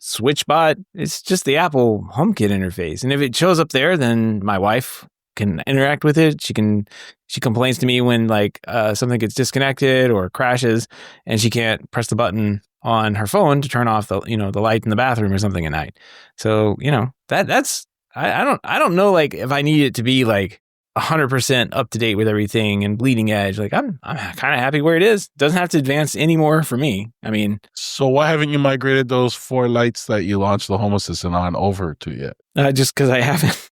SwitchBot. It's just the Apple HomeKit interface. And if it shows up there, then my wife can interact with it. She complains to me when like something gets disconnected or crashes, and she can't press the button on her phone to turn off the the light in the bathroom or something at night. So that's I don't know like if I need it to be like 100% up to date with everything and bleeding edge. Like I'm kind of happy where it is. Doesn't have to advance anymore for me. I mean, so why haven't you migrated those 4 lights that you launched the Home Assistant on over to yet? Just because I haven't.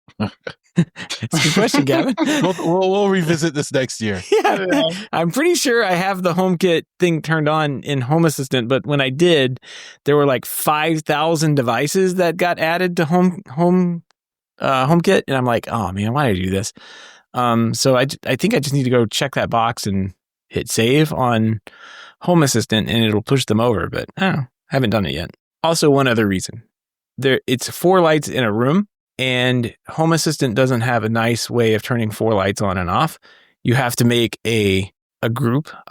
It's a good question, Gavin. We'll revisit this next year. Yeah. I'm pretty sure I have the HomeKit thing turned on in Home Assistant, but when I did, there were like 5,000 devices that got added to HomeKit, and I'm like, oh man, why did I do this? So I think I just need to go check that box and hit save on Home Assistant, and it'll push them over. But I haven't done it yet. Also, one other reason: it's 4 lights in a room, and Home Assistant doesn't have a nice way of turning 4 lights on and off. You have to make a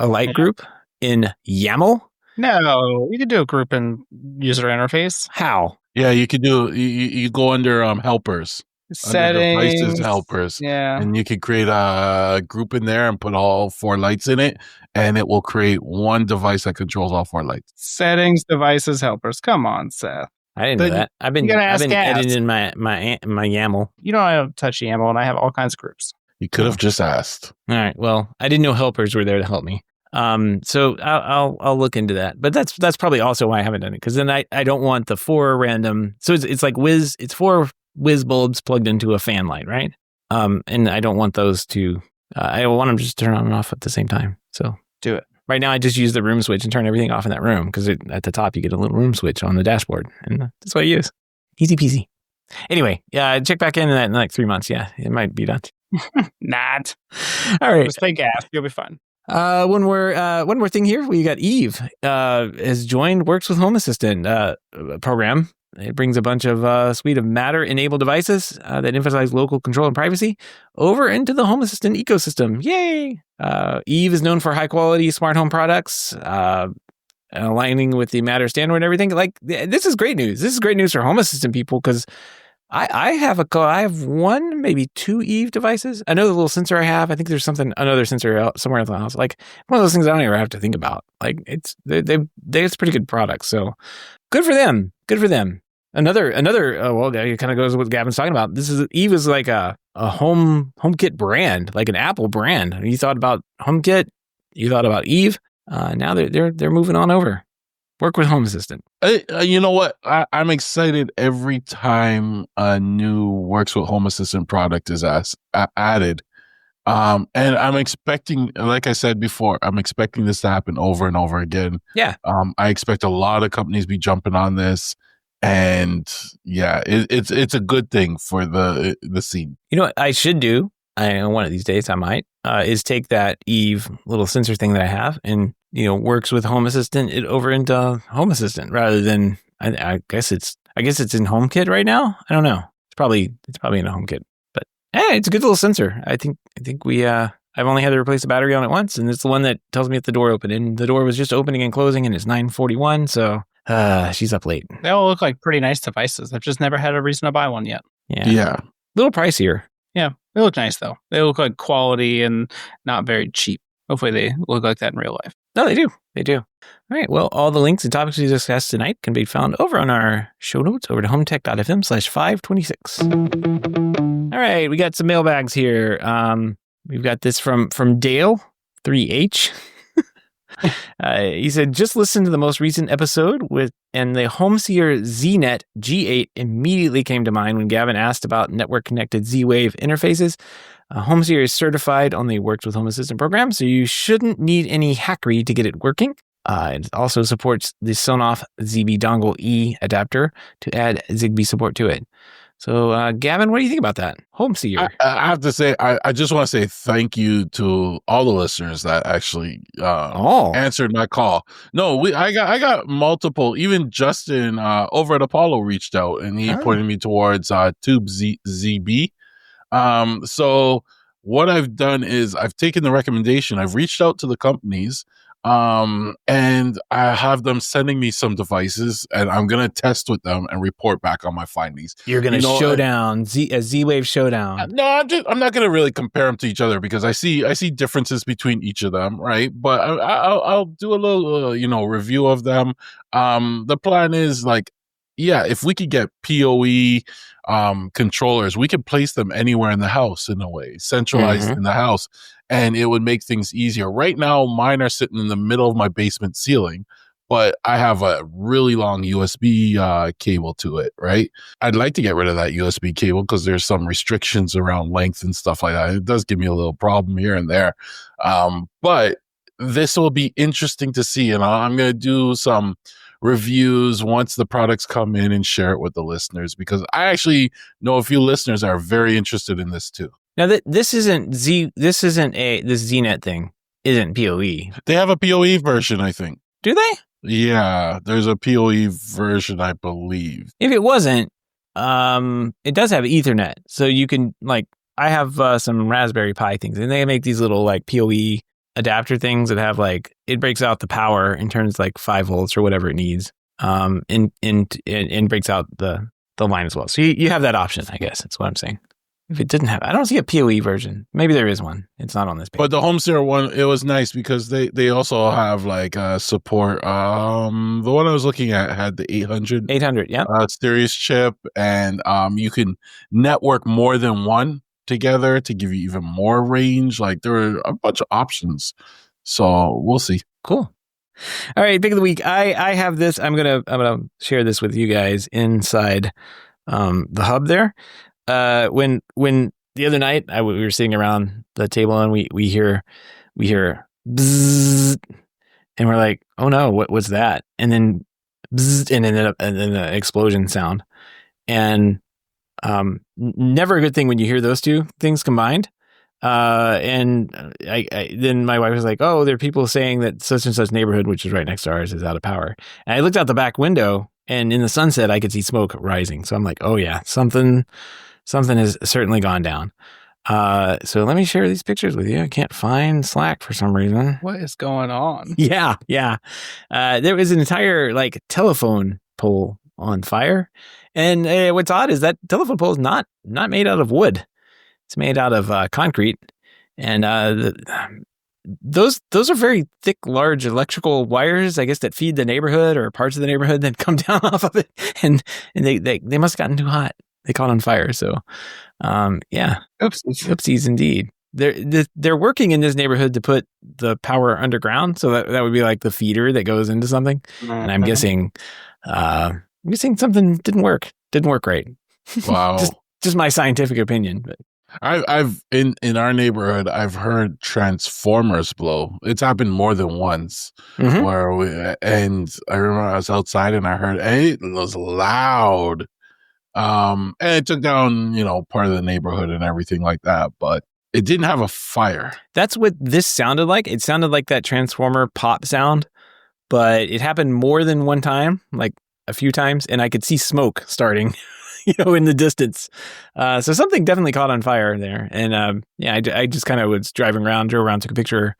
light group in YAML. No, you could do a group in user interface. How? Yeah, you could do. You go under helpers, settings, under devices, helpers. Yeah, and you could create a group in there and put all 4 lights in it, and it will create one device that controls all 4 lights. Settings, devices, helpers. Come on, Seth. I didn't know that. I've been editing my YAML. You know I don't touch YAML, and I have all kinds of groups. You could have just asked. All right. Well, I didn't know helpers were there to help me. So I'll look into that. But that's probably also why I haven't done it, because then I don't want the 4 random. So it's like it's 4 whiz bulbs plugged into a fan light, right? And I don't want those to. I want them to just turn on and off at the same time. So do it. Right now, I just use the room switch and turn everything off in that room, because at the top you get a little room switch on the dashboard, and that's what I use. Easy peasy. Anyway, check back in that in like 3 months. Yeah, it might be done. Not. All right. Just pay gas. You'll be fine. One more thing here. We got Eve has joined Works with Home Assistant program. It brings a bunch of suite of Matter-enabled devices that emphasize local control and privacy over into the Home Assistant ecosystem. Yay! Eve is known for high-quality smart home products, aligning with the Matter standard and everything. Like, this is great news. This is great news for Home Assistant people, because I have 1, maybe 2 Eve devices. I know the little sensor I have. I think there's another sensor somewhere in the house. Like, one of those things I don't ever have to think about. Like, it's pretty good products. So good for them. Good for them. Another it kind of goes with what Gavin's talking about. Eve is like a HomeKit brand, like an Apple brand. You thought about HomeKit, you thought about Eve. Now they're moving on over. Work with Home Assistant. You know what? I'm excited every time a new Works with Home Assistant product is added. And I'm expecting, like I said before, I'm expecting this to happen over and over again. Yeah. I expect a lot of companies to be jumping on this. And yeah, it's a good thing for the scene. You know what I should do? I know one of these days I might, is take that Eve little sensor thing that I have and, Works with Home Assistant it over into Home Assistant rather than, I guess it's in HomeKit right now. I don't know. It's probably in a HomeKit, but hey, it's a good little sensor. I think I've only had to replace the battery on it once, and it's the one that tells me if the door opened, and the door was just opening and closing, and it's 9:41. So she's up late. They all look like pretty nice devices. I've just never had a reason to buy one yet. Yeah. Little pricier. Yeah. They look nice though. They look like quality and not very cheap. Hopefully they look like that in real life. No, they do. They do. All right. Well, all the links and topics we discussed tonight can be found over on our show notes over to HomeTech.fm/526. All right. We got some mailbags here. We've got this from Dale 3H. He said, just listen to the most recent episode and the HomeSeer ZNet G8 immediately came to mind when Gavin asked about network connected Z-Wave interfaces. HomeSeer is certified on the Works with Home Assistant program, so you shouldn't need any hackery to get it working. It also supports the Sonoff ZB Dongle E adapter to add Zigbee support to it. So, Gavin, what do you think about that? HomeSeer. I have to say, I just want to say thank you to all the listeners that actually answered my call. No, I got multiple. Even Justin over at Apollo reached out, and he pointed me towards Tube ZB. So what I've done is I've taken the recommendation. I've reached out to the companies. And I have them sending me some devices, and I'm gonna test with them and report back on my findings. You're gonna showdown a Z-Wave showdown. No, I'm not gonna really compare them to each other because I see differences between each of them, right? But I'll do a little review of them. The plan is if we could get PoE controllers, we could place them anywhere in the house in a way, centralized in the house. And it would make things easier. Right now, mine are sitting in the middle of my basement ceiling, but I have a really long USB cable to it, right? I'd like to get rid of that USB cable because there's some restrictions around length and stuff like that. It does give me a little problem here and there. But this will be interesting to see. And I'm going to do some reviews once the products come in and share it with the listeners, because I actually know a few listeners are very interested in this too. Now this ZNet thing isn't PoE. They have a PoE version, I think. Do they? Yeah, there's a PoE version, I believe. If it wasn't, it does have Ethernet. So you can I have some Raspberry Pi things, and they make these little PoE adapter things that have it breaks out the power and turns 5 volts or whatever it needs, and breaks out the line as well. So you have that option, I guess. That's what I'm saying. If it didn't have, I don't see a PoE version. Maybe there is one. It's not on this page. But the Home Stereo one, it was nice because they also have like support. The one I was looking at had the 800 yeah. series chip, and you can network more than one together to give you even more range. Like there are a bunch of options. So we'll see. Cool. All right, pick of the week. I have this. I'm gonna share this with you guys inside the hub there. When the other night we were sitting around the table and we hear bzzz, and we're like, oh no, what was that? And then bzzz, and then the explosion sound, and never a good thing when you hear those two things combined. And I then my wife was like, oh, there are people saying that such and such neighborhood, which is right next to ours, is out of power. And I looked out the back window, and in the sunset, I could see smoke rising. So I'm like, oh yeah, something has certainly gone down. So let me share these pictures with you. I can't find Slack for some reason. What is going on? Yeah. There was an entire like telephone pole on fire. And what's odd is that telephone pole is not made out of wood. It's made out of concrete. And those are very thick, large electrical wires, I guess, that feed the neighborhood or parts of the neighborhood that come down off of it. And they must have gotten too hot. They caught on fire. So, yeah. Oopsies indeed. They're working in this neighborhood to put the power underground. So that would be like the feeder that goes into something. Mm-hmm. And I'm guessing something didn't work right. Wow. just my scientific opinion. But I've in our neighborhood, I've heard transformers blow. It's happened more than once. Mm-hmm. And I remember I was outside and I heard, it was loud. And it took down, part of the neighborhood and everything like that, but it didn't have a fire. That's what this sounded like. It sounded like that transformer pop sound, but it happened more than one time, like a few times, and I could see smoke starting, in the distance. So something definitely caught on fire there. And I just kind of was drove around, took a picture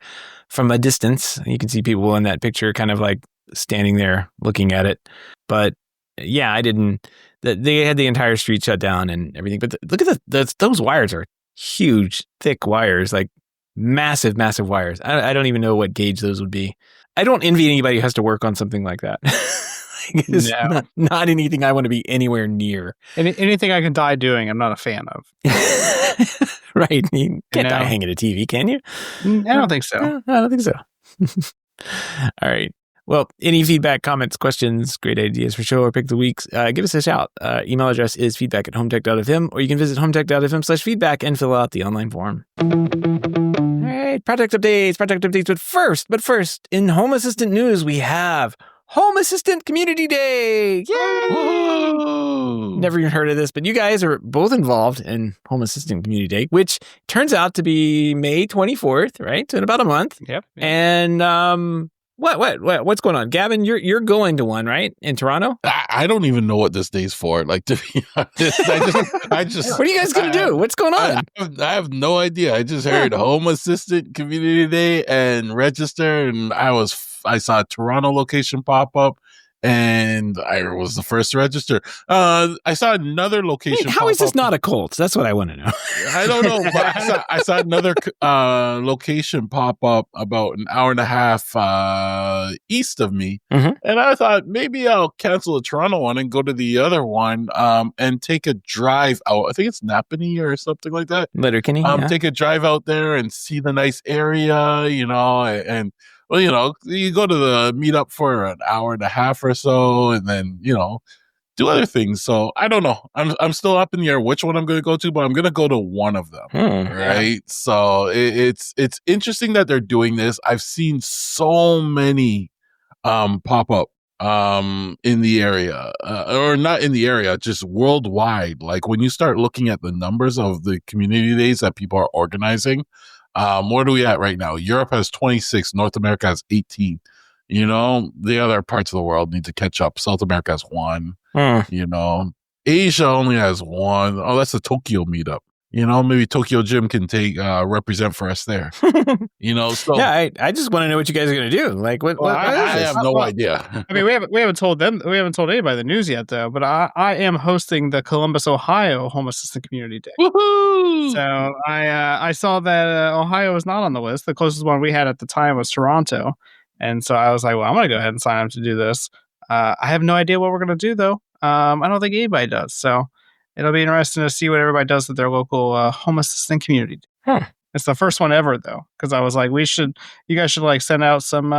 from a distance. You can see people in that picture kind of like standing there looking at it. But yeah, I didn't. They had the entire street shut down and everything. But look at those wires are huge, thick wires, like massive wires. I don't even know what gauge those would be. I don't envy anybody who has to work on something like that. It's not anything I want to be anywhere near. Anything I can die doing, I'm not a fan of. Right. You can't die hanging a TV, can you? I don't think so. No, I don't think so. All right. Well, any feedback, comments, questions, great ideas for show or pick of the weeks, give us a shout. Email address is feedback@HomeTech.fm, or you can visit HomeTech.fm/feedback and fill out the online form. All right, project updates. But first, in Home Assistant news, we have Home Assistant Community Day. Yay! Woo! Never even heard of this, but you guys are both involved in Home Assistant Community Day, which turns out to be May 24th, right? So in about a month. Yep. And what's going on, Gavin? You're going to one, right, in Toronto? I don't even know what this day's for. Like, to be honest, I just. What are you guys gonna do? What's going on? I have no idea. I just heard Home Assistant Community Day and register, and I saw a Toronto location pop up, and I was the first to register. I saw another location. Wait, how is this not a cult? That's what I want to know. I don't know, but I saw another location pop up about an hour and a half east of me, mm-hmm. and I thought maybe I'll cancel the Toronto one and go to the other one and take a drive out. I think it's Napanee or something like that. Letterkenny. Take a drive out there and see the nice area, and. Well, you go to the meetup for an hour and a half or so, and then, do other things. So I don't know. I'm still up in the air which one I'm going to go to, but I'm going to go to one of them. Right. Yeah. So it's interesting that they're doing this. I've seen so many pop up in the area, or not in the area, just worldwide. Like when you start looking at the numbers of the community days that people are organizing. Where are we at right now? Europe has 26. North America has 18. The other parts of the world need to catch up. South America has 1. Asia only has 1. Oh, that's the Tokyo meetup. maybe Tokyo Gym can represent for us there. So yeah, I just want to know what you guys are going to do. Like, what I is this? have no idea. I mean, we haven't told anybody the news yet, though. But I am hosting the Columbus, Ohio Home Assistant Community Day. Woohoo! So I saw that Ohio was not on the list. The closest one we had at the time was Toronto, and so I was like, well, I'm going to go ahead and sign up to do this. I have no idea what we're going to do, though. I don't think anybody does. So it'll be interesting to see what everybody does at their local home assistant community. It's the first one ever, though, because I was like, you guys should like send out some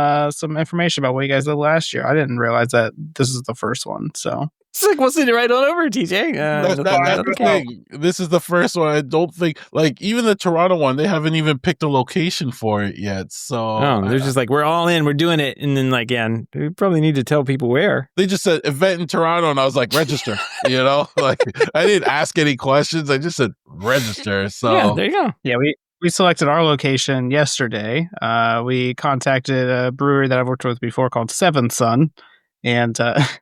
information about what you guys did last year. I didn't realize that this is the first one. So it's like, we'll send it right on over, TJ. That's the thing. This is the first one. I don't think, like, even the Toronto one, they haven't even picked a location for it yet. So they're just like, we're all in, we're doing it, and then like, yeah, we probably need to tell people where. They just said event in Toronto, and I was like, register. Like I didn't ask any questions. I just said register. So yeah, there you go. Yeah, we selected our location yesterday. We contacted a brewery that I've worked with before called Seventh Son. And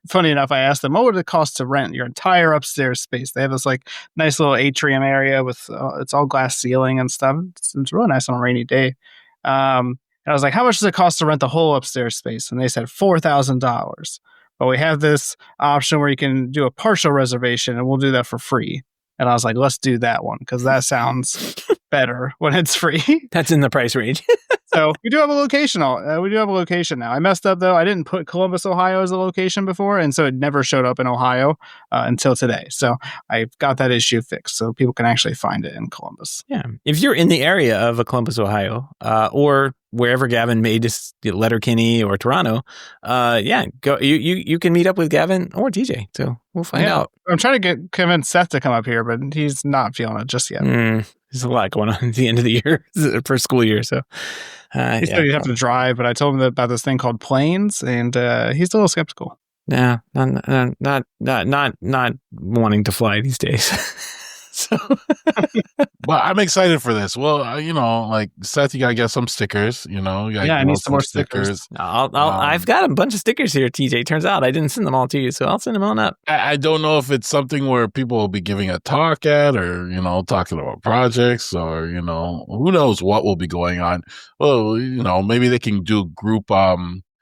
funny enough, I asked them, what would it cost to rent your entire upstairs space? They have this like nice little atrium area with it's all glass ceiling and stuff. It's really nice on a rainy day. And I was like, how much does it cost to rent the whole upstairs space? And they said $4,000. But we have this option where you can do a partial reservation, and we'll do that for free. And I was like, let's do that one because that sounds better when it's free. That's in the price range. So we do have a location. We do have a location now. I messed up though. I didn't put Columbus, Ohio as a location before, and so it never showed up in Ohio until today. So I've got that issue fixed, so people can actually find it in Columbus. Yeah, if you're in the area of Columbus, Ohio, or wherever Gavin made his Letterkenny or Toronto, go. You can meet up with Gavin or TJ. So we'll find out. I'm trying to convince Seth to come up here, but he's not feeling it just yet. There's a lot going on at the end of the year, first school year. So he said he'd have to drive, but I told him about this thing called planes, and he's a little skeptical. Yeah, not wanting to fly these days. So, but I'm excited for this. Well, like Seth, you gotta get some stickers. I need some more stickers. I've got a bunch of stickers here, TJ. Turns out I didn't send them all to you, so I'll send them on up. I don't know if it's something where people will be giving a talk at, or talking about projects, or who knows what will be going on. Well, maybe they can do group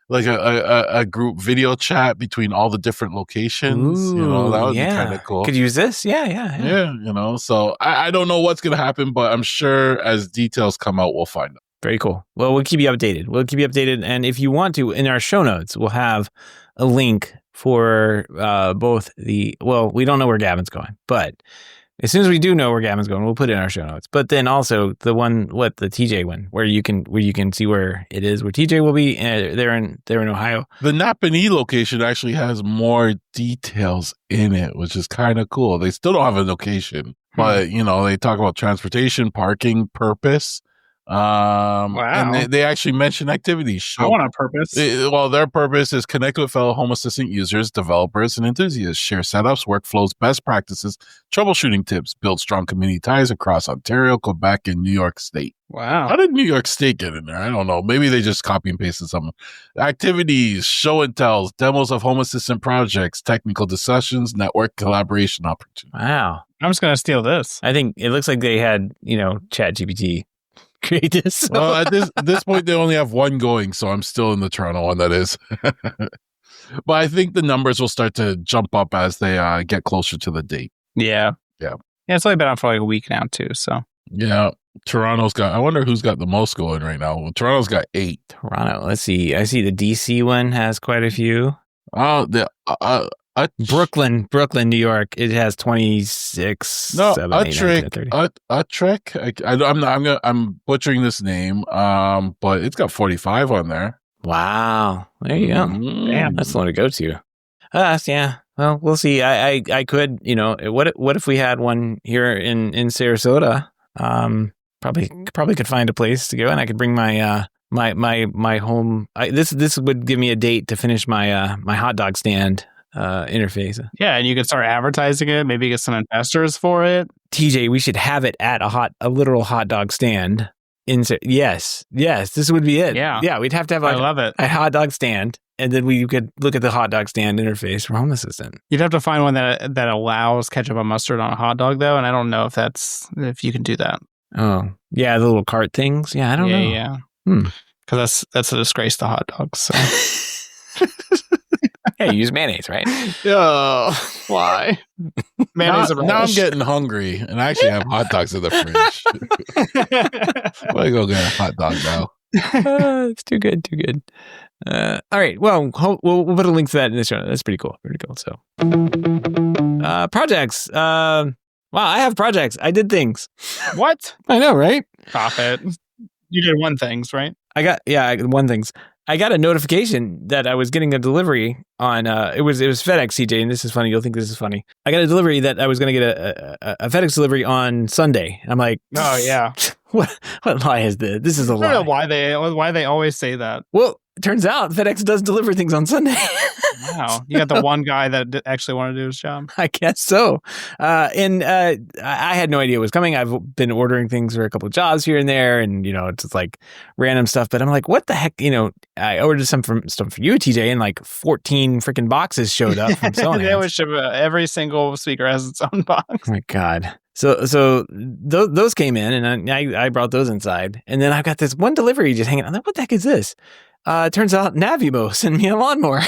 like a group video chat between all the different locations. Ooh, that would be kind of cool. Could use this. Yeah. So I don't know what's going to happen, but I'm sure as details come out, we'll find out. Very cool. Well, we'll keep you updated. And if you want to, in our show notes, we'll have a link for both we don't know where Gavin's going, but as soon as we do know where Gavin's going, we'll put it in our show notes. But then also the TJ one, where you can see where it is, where TJ will be. They're in Ohio. The Napanee location actually has more details in it, which is kind of cool. They still don't have a location, but they talk about transportation, parking, purpose. Wow. And they actually mention activities. I want a purpose. Their purpose is connect with fellow Home Assistant users, developers, and enthusiasts, share setups, workflows, best practices, troubleshooting tips, build strong community ties across Ontario, Quebec, and New York State. Wow. How did New York State get in there? I don't know. Maybe they just copy and pasted something. Activities, show and tells, demos of Home Assistant projects, technical discussions, network collaboration opportunities. Wow. I'm just going to steal this. I think it looks like they had, ChatGPT create this. So. Well, at this point, they only have one going, so I'm still in the Toronto one, that is. But I think the numbers will start to jump up as they get closer to the date. Yeah. It's only been out for like a week now, too, so. Yeah. Toronto's got, I wonder who's got the most going right now. Well, Toronto's got 8. Toronto, let's see. I see the DC one has quite a few. Oh, Brooklyn, New York. It has 26. No, 7, 8, 9, 10, 30. I'm butchering this name, but it's got 45 on there. Wow, there you go. Damn, that's the one to go to. Yeah. Well, we'll see. I could, what if we had one here in Sarasota? Probably could find a place to go, and I could bring my my home. This would give me a date to finish my my hot dog stand interface. Yeah, and you could start advertising it. Maybe get some investors for it. TJ, we should have it at a literal hot dog stand, insert. Yes, this would be it. Yeah, we'd have to have like I love it. a hot dog stand, and then we could look at the hot dog stand interface for Home Assistant. You'd have to find one that allows ketchup and mustard on a hot dog, though, and I don't know if you can do that. Oh, yeah, the little cart things. Yeah, I don't know. Yeah. Because that's a disgrace to hot dogs. So. Hey, you use mayonnaise, right? Oh, why? Mayonnaise. Now I'm getting hungry, and I actually have hot dogs in the fridge. I'm gonna go get a hot dog now. It's too good. All right. Well, we'll put a link to that in the show. That's pretty cool. So, projects. Wow, I have projects. I did things. What? I know, right? Stop it. You did one things, right? I got one things. I got a notification that I was getting a delivery on, it was FedEx, CJ, and this is funny. You'll think this is funny. I got a delivery that I was going to get a FedEx delivery on Sunday. I'm like, oh yeah. What lie is this? This is a lie. I don't know why they always say that. Well, it turns out FedEx does deliver things on Sunday. Wow. You got the one guy that actually wanted to do his job. I guess so. And I had no idea it was coming. I've been ordering things for a couple of jobs here and there, and it's just like random stuff. But I'm like, what the heck? I ordered stuff from you, TJ, and like 14 freaking boxes showed up from Sony. They always ship every single speaker has its own box. Oh my God. So those came in, and I brought those inside, and then I've got this one delivery just hanging. I'm like, what the heck is this? It turns out NAvimo sent me a lawnmower.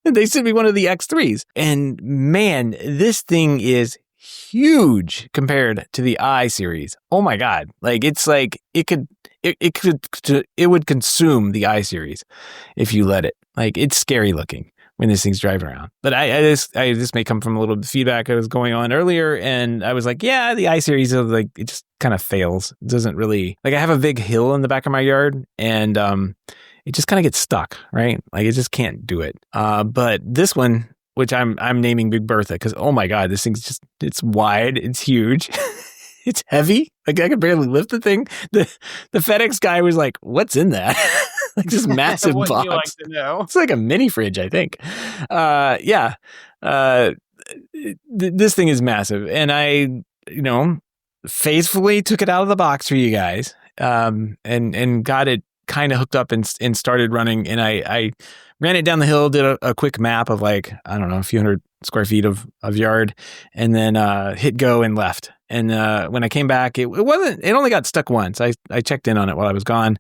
They sent me one of the X3s, and man, this thing is huge compared to the I series. Oh my God! Like it would consume the I series if you let it. Like it's scary looking when this thing's driving around. But this may come from a little bit of feedback I was going on earlier, and I was like, yeah, the I series is like it just kind of fails. It doesn't really like I have a big hill in the back of my yard, and it just kind of gets stuck, right? Like it just can't do it. But this one, which I'm naming Big Bertha, because oh my God, this thing's it's wide, it's huge, it's heavy. Like I could barely lift the thing. The FedEx guy was like, "What's in that?" Like this massive box. What you like to know? It's like a mini fridge, I think. This thing is massive, and I, faithfully took it out of the box for you guys, and got it kind of hooked up and started running. And I ran it down the hill, did a quick map of like, I don't know, a few hundred square feet of yard, and then hit go and left. And when I came back, it only got stuck once. I checked in on it while I was gone,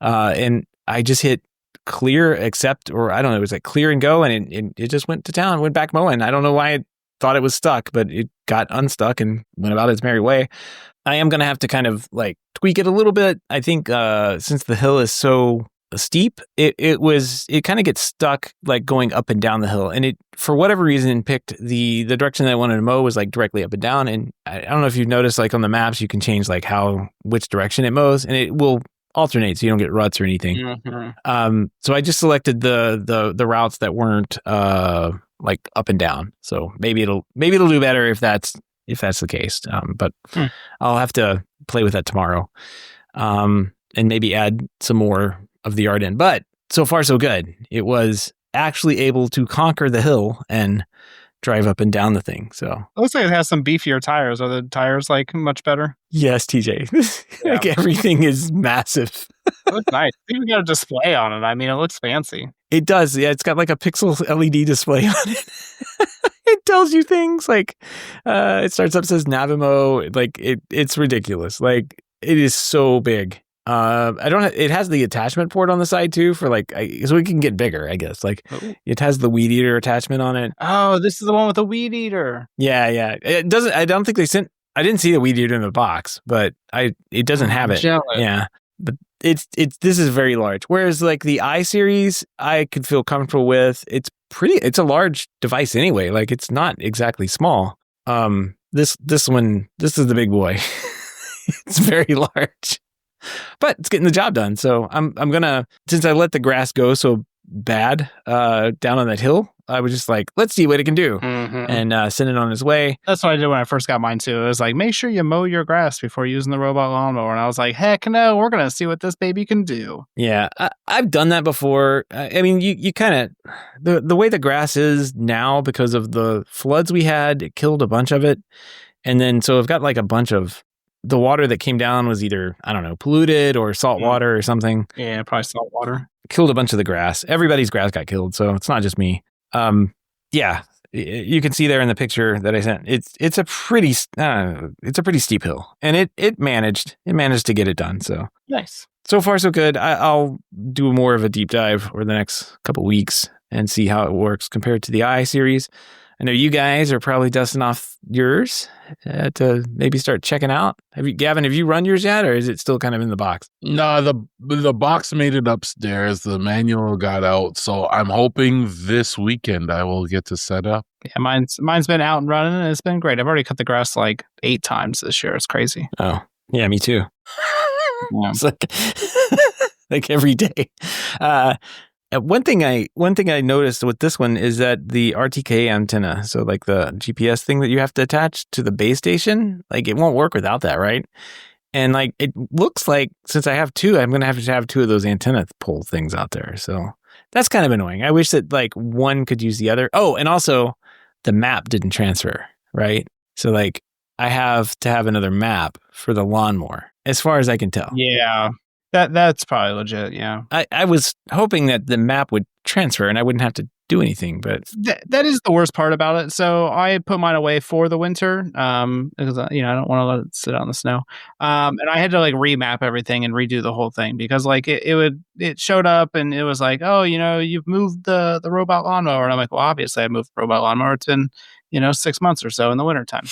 and I just hit clear accept, or I don't know, it was like clear and go, and it just went to town, went back mowing. I don't know why I thought it was stuck, but it got unstuck and went about its merry way. I am going to have to kind of like tweak it a little bit. I think since the hill is so steep, it kind of gets stuck like going up and down the hill, and it for whatever reason picked the direction that I wanted to mow was like directly up and down. And I don't know if you've noticed, like on the maps you can change like which direction it mows, and it will alternate so you don't get ruts or anything. Mm-hmm. So I just selected the routes that weren't like up and down. So maybe it'll do better if that's the case. But I'll have to play with that tomorrow, and maybe add some more of the yard in. But so far so good. It was actually able to conquer the hill and drive up and down the thing. So it looks like it has some beefier tires. Are the tires like much better? Yes, TJ. Like everything is massive. It looks nice. You even got a display on it. I mean, it looks fancy. It does. Yeah, it's got like a pixel LED display on it. It tells you things like it starts up, says NAvimo. Like it's ridiculous. Like it is so big. It has the attachment port on the side too for like, so it can get bigger, I guess. Like it has the weed eater attachment on it. Oh, this is the one with the weed eater. Yeah. It doesn't, I don't think I didn't see the weed eater in the box, but it doesn't have it. Jealous. Yeah. But this is very large. Whereas like the I series, I could feel comfortable with. It's a large device anyway. Like it's not exactly small. This one, this is the big boy. It's very large. But it's getting the job done. So I'm gonna, since I let the grass go so bad down on that hill, I was just like, let's see what it can do, and send it on its way. That's what I did when I first got mine too. It was like, make sure you mow your grass before using the robot lawnmower. And I was like, heck no, we're gonna see what this baby can do. Yeah, I've done that before. I mean, you kind of the way the grass is now because of the floods we had, it killed a bunch of it, and then so I've got like a bunch of the water that came down was either, I don't know, polluted or salt water or something. Yeah, probably salt water. Killed a bunch of the grass. Everybody's grass got killed, so it's not just me. Yeah, you can see there in the picture that I sent. It's a pretty steep hill, and it managed to get it done. So nice. So far, so good. I'll do more of a deep dive over the next couple weeks and see how it works compared to the I series. I know you guys are probably dusting off yours to maybe start checking out. Gavin, have you run yours yet, or is it still kind of in the box? No, the box made it upstairs. The manual got out, so I'm hoping this weekend I will get to set up. Yeah, mine's been out and running, and it's been great. I've already cut the grass like 8 times this year. It's crazy. Oh, yeah, me too. Yeah. It's like every day. One thing I noticed with this one is that the RTK antenna, so like the GPS thing that you have to attach to the base station, like it won't work without that, right? And like it looks like since I have 2, I'm gonna have to have 2 of those antenna pole things out there. So that's kind of annoying. I wish that like one could use the other. Oh, and also the map didn't transfer, right? So like I have to have another map for the lawnmower, as far as I can tell. Yeah. That's probably legit, yeah. I was hoping that the map would transfer and I wouldn't have to do anything, but that is the worst part about it. So I put mine away for the winter because I don't want to let it sit out in the snow. And I had to like remap everything and redo the whole thing because like it showed up and it was like, oh, you've moved the robot lawnmower, and I'm like, well, obviously I moved the robot lawnmower. It's been 6 months or so in the wintertime.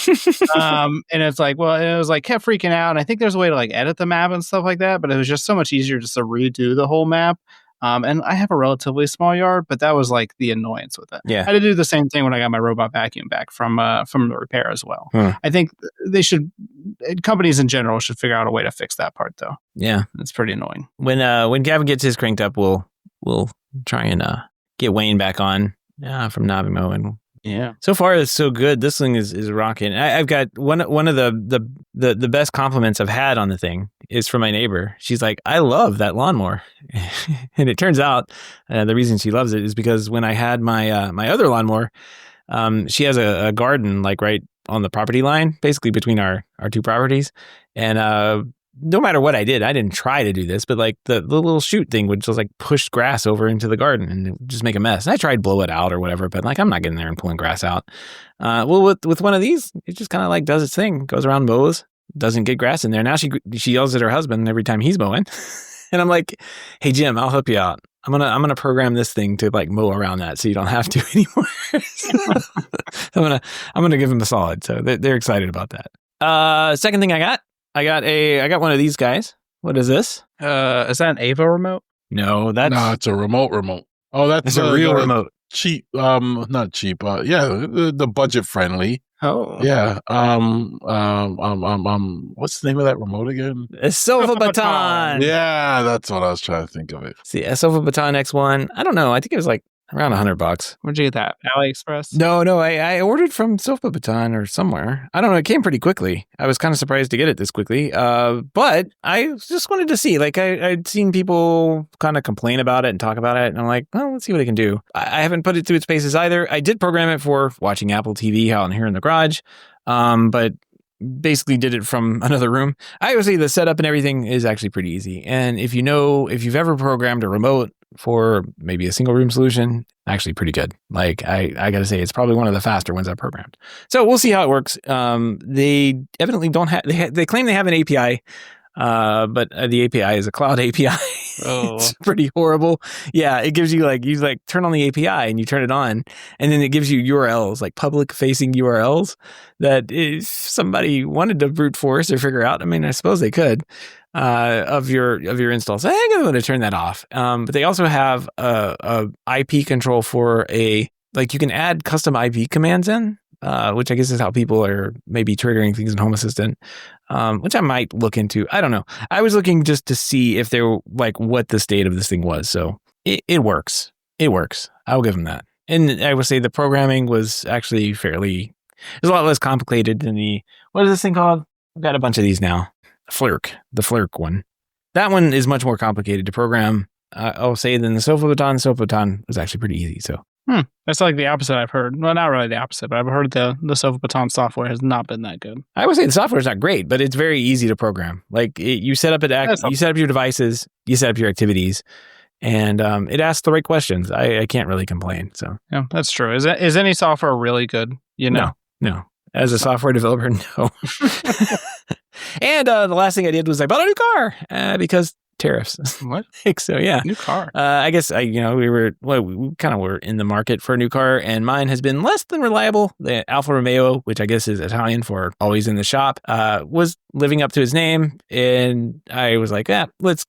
And it's like, well, it was like kept freaking out. And I think there's a way to like edit the map and stuff like that, but it was just so much easier just to redo the whole map. And I have a relatively small yard, but that was like the annoyance with it. Yeah. I had to do the same thing when I got my robot vacuum back from the repair as well. I think companies in general should figure out a way to fix that part though. Yeah. It's pretty annoying. When Gavin gets his cranked up, we'll try and get Wayne back on from NAvimo, and yeah. So far, it's so good. This thing is rocking. I've got one of the best compliments I've had on the thing is from my neighbor. She's like, I love that lawnmower. And it turns out the reason she loves it is because when I had my my other lawnmower, she has a garden like right on the property line, basically between our 2 properties. And no matter what I didn't try to do this, but like the little chute thing would just like push grass over into the garden and it would just make a mess. And I tried to blow it out or whatever, but like I'm not getting there and pulling grass out. Well, with one of these, it just kind of like does its thing, goes around, mows, doesn't get grass in there. Now she yells at her husband every time he's mowing, and I'm like, hey Jim, I'll help you out. I'm gonna program this thing to like mow around that so you don't have to anymore. I'm gonna give him a solid. So they're excited about that. Second thing I got one of these guys. What is this? Is that an Avo remote? No, it's a remote. Oh, that's a real remote. Cheap, not cheap. The budget friendly. Oh, yeah. What's the name of that remote again? A Sofabaton. Yeah, that's what I was trying to think of it. See, a Sofabaton X1. I don't know. I think it was like around $100. Where'd you get that? AliExpress? No, I ordered from Sofabaton or somewhere. I don't know. It came pretty quickly. I was kind of surprised to get it this quickly. But I just wanted to see. Like I'd seen people kind of complain about it and talk about it, and I'm like, well, let's see what it can do. I haven't put it through its paces either. I did program it for watching Apple TV out here in the garage, but basically did it from another room. I would say the setup and everything is actually pretty easy. And if you've ever programmed a remote for maybe a single room solution, actually pretty good. Like I gotta say, it's probably one of the faster ones I've programmed. So we'll see how it works. They evidently don't have, they claim they have an API, but the API is a cloud API. Oh. It's pretty horrible. Yeah, it gives you you turn on the API and you turn it on, and then it gives you URLs, like public facing URLs that if somebody wanted to brute force or figure out, I mean, I suppose they could, of your installs. I'm going to turn that off. But they also have a IP control for you can add custom IP commands in, which I guess is how people are maybe triggering things in Home Assistant, which I might look into. I don't know. I was looking just to see if they were what the state of this thing was. So it works. It works. I'll give them that. And I would say the programming was actually it was a lot less complicated than what is this thing called? I've got a bunch of these now. The Flirk one. That one is much more complicated to program, I'll say, than the Sofabaton. Sofabaton was actually pretty easy. So That's like the opposite I've heard. Well, not really the opposite, but I've heard the Sofabaton software has not been that good. I would say the software is not great, but it's very easy to program. Like you set up you set up your devices, you set up your activities, and it asks the right questions. I can't really complain. So yeah, that's true. Is any software really good? No. As a software developer, no. And the last thing I did was I bought a new car because tariffs. What? So yeah, new car. I guess we kind of were in the market for a new car, and mine has been less than reliable. The Alfa Romeo, which I guess is Italian for always in the shop, was living up to his name, and I was like, let's